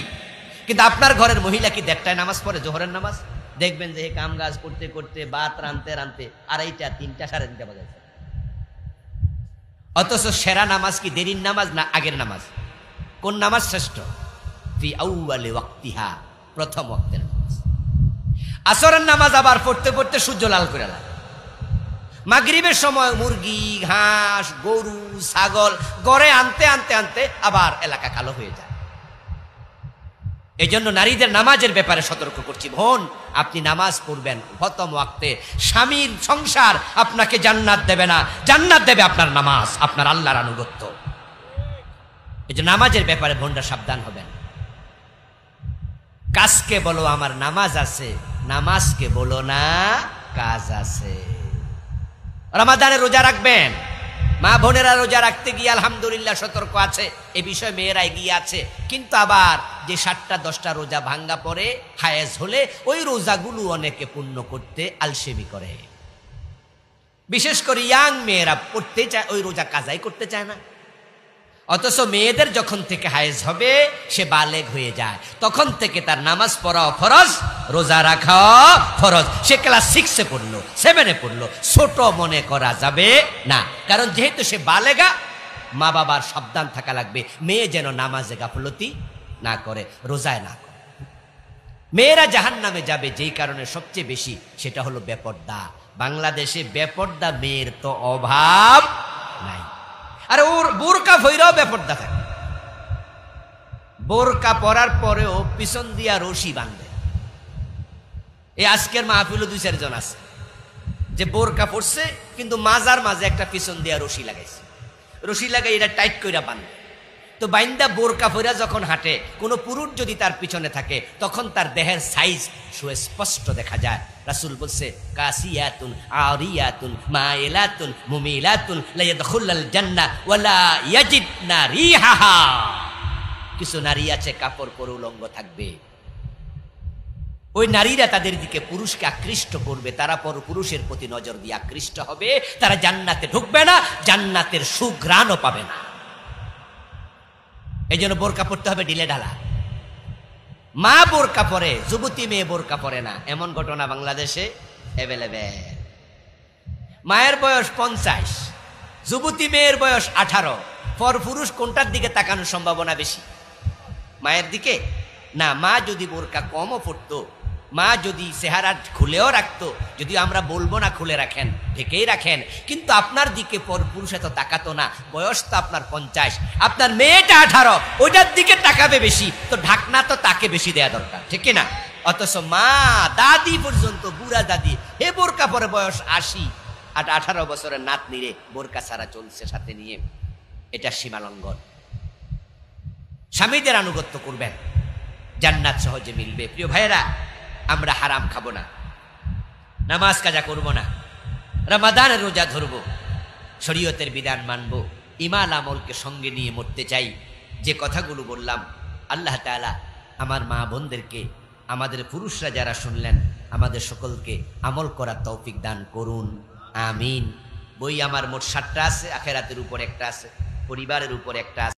কিন্তু আপনার ঘরের মহিলা কি 1:30টায় নামাজ পড়ে, জোহরের নামাজ? দেখবেন যে কাম কাজ করতে করতে, ভাত রানতে রানতে 2:30, 3টা, 3:30 বাজে। অথচ সেরা নামাজ কি দেরির নামাজ না আগের নামাজ? কোন নামাজ শ্রেষ্ঠ? ফি আউয়ালি ওয়াক্তিহা, প্রথম ওয়াক্তের নামাজ। আসরের নামাজ আবার পড়তে পড়তে সূর্য লাল করে লাগে। মাগরিবের সময় মুরগি, হাঁস, গরু, ছাগল গড়ে আনতে আনতে আনতে আবার এলাকা কালো হয়ে যায়। এই জন্য নারীদের নামাজের ব্যাপারে সতর্ক করছি, বোন, আপনি নামাজ পড়বেন প্রথম ওয়াক্তে। স্বামীর সংসার আপনাকে জান্নাত দেবে না, জান্নাত দেবে আপনার নামাজ, আপনার আল্লাহর আনুগত্য। এই যে নামাজের ব্যাপারে বোনরা সাবধান হবেন। কাজকে বলো আমার নামাজ আছে, নামাজকে বলো না কাজ আছে। রমাদানে রোজা রাখবেন, মা বোনেরা রোজা রাখতে গিয়ে আলহামদুলিল্লাহ সতর্ক আছে, এ বিষয়ে মেয়েরা এগিয়ে আছে। কিন্তু আবার যে 7টা 10টা রোজা ভাঙ্গা পড়ে হায়েজ হলে ওই রোজাগুলো অনেকে পূর্ণ করতে আলসেমি করে। বিশেষ করে ইয়াং মেয়েরা পড়তে চায়, ওই রোজা কাজাই করতে চায় না। অথচ মেয়েদের যখন থেকে হায়েজ হবে, সে বালেগ হয়ে যায়, তখন থেকে তার নামাজ পড়াও ফরজ, রোজা রাখাও ফরজ। সে ক্লাস 6-এ পড়লো, 7-এ পড়লো, ছোট মনে করা যাবে না। কারণ যেহেতু সে বালেগা, মা বাবার সাবধান থাকা লাগবে, মেয়ে যেন নামাজে গাফলতি না করে, রোজায় না করে। মেয়েরা জাহান্নামে যাবে যেই কারণে সবচেয়ে বেশি, সেটা হলো বেপর্দা। বাংলাদেশে বেপর্দা মেয়ের তো অভাব নাই। আরে ওর বোরকা ভৈরাও বেপরদা থাকে, বোরকা পরার পরেও পিছন দিয়া রশি বাঁধে। এই আজকের মাহফিলও 2-4 জন আছে যে বোরকা পরছে কিন্তু মাজার মাঝে একটা পিছন দিয়া রশি লাগাইছে, রশি লাগাই এটা টাইট কইরা বাঁধে। তো বাইন্দা বোরকা পরা যখন হাঁটে, কোনো পুরুষ যদি তার পিছনে থাকে তখন তার দেহের সাইজ সুস্পষ্ট দেখা যায়। রাসূল বলছে কাসিয়াতুন আরিয়াতুন মাইলাতুন মুমিলাতুন লা ইয়াদখুলুল জান্নাহ ওয়ালা ইয়াজিদনা রিহাহা। কিছু নারী আছে কাপড় পরে উলঙ্গ থাকবে, ওই নারীরা তাদের দিকে পুরুষকে আকৃষ্ট করবে, তারা পর পুরুষের প্রতি নজর দিয়ে আকৃষ্ট হবে, তারা জান্নাতে ঢুকবে না, জান্নাতের সুঘ্রাণও পাবে না। এই জন্য বোরকা পড়তে হবে ঢিলে ঢালা। মা বোরকা পরে, যুবতী মেয়ে বোরকা পরে না, এমন ঘটনা বাংলাদেশে অ্যাভেলেবেল। মায়ের বয়স 50, যুবতী মেয়ের বয়স 18, পর পুরুষ কোনটার দিকে তাকানোর সম্ভাবনা বেশি? মায়ের দিকে না। মা যদি বোরকা কমও পড়তো, মা যদি চেহারা খুলেও রাখতো, যদিও আমরা বলবো না খুলে রাখেন, ঢেকেই রাখেন, কিন্তু আপনার দিকে পর পুরুষ এত তাকাতো না। বয়স তো আপনার 50, আপনার মেয়েটা 18, ওইটার দিকে তাকাবে বেশি, তো ঢাকনা তো তাকে বেশি দেয়া দরকার, ঠিক না? অথচ মা দাদি পর্যন্ত, বুড়া দাদি, হে বোরকা পরে বয়স 80 আর 18 বছরের নাতনিরে বোরকা ছাড়া চলছে সাথে নিয়ে। এটা সীমালঙ্ঘন। স্বামীদের আনুগত্য করবেন, জান্নাত সহজে মিলবে। প্রিয় ভাইয়েরা, আমরা হারাম খাবো না, নামাজ কাজা করব না, রমাদানের রোজা ধরবো, শরীয়তের বিধান মানবো, ঈমান আমলকে সঙ্গে নিয়ে মরতে চাই। যে কথাগুলো বললাম, আল্লাহ তাআলা আমার মা বোনদেরকে, আমাদের পুরুষরা যারা শুনলেন, আমাদের সকলকে আমল করার তৌফিক দান করুন, আমিন। বই আমার মোট 7টা আছে, আখিরাতের উপর একটা আছে, পরিবারের উপর একটা আছে।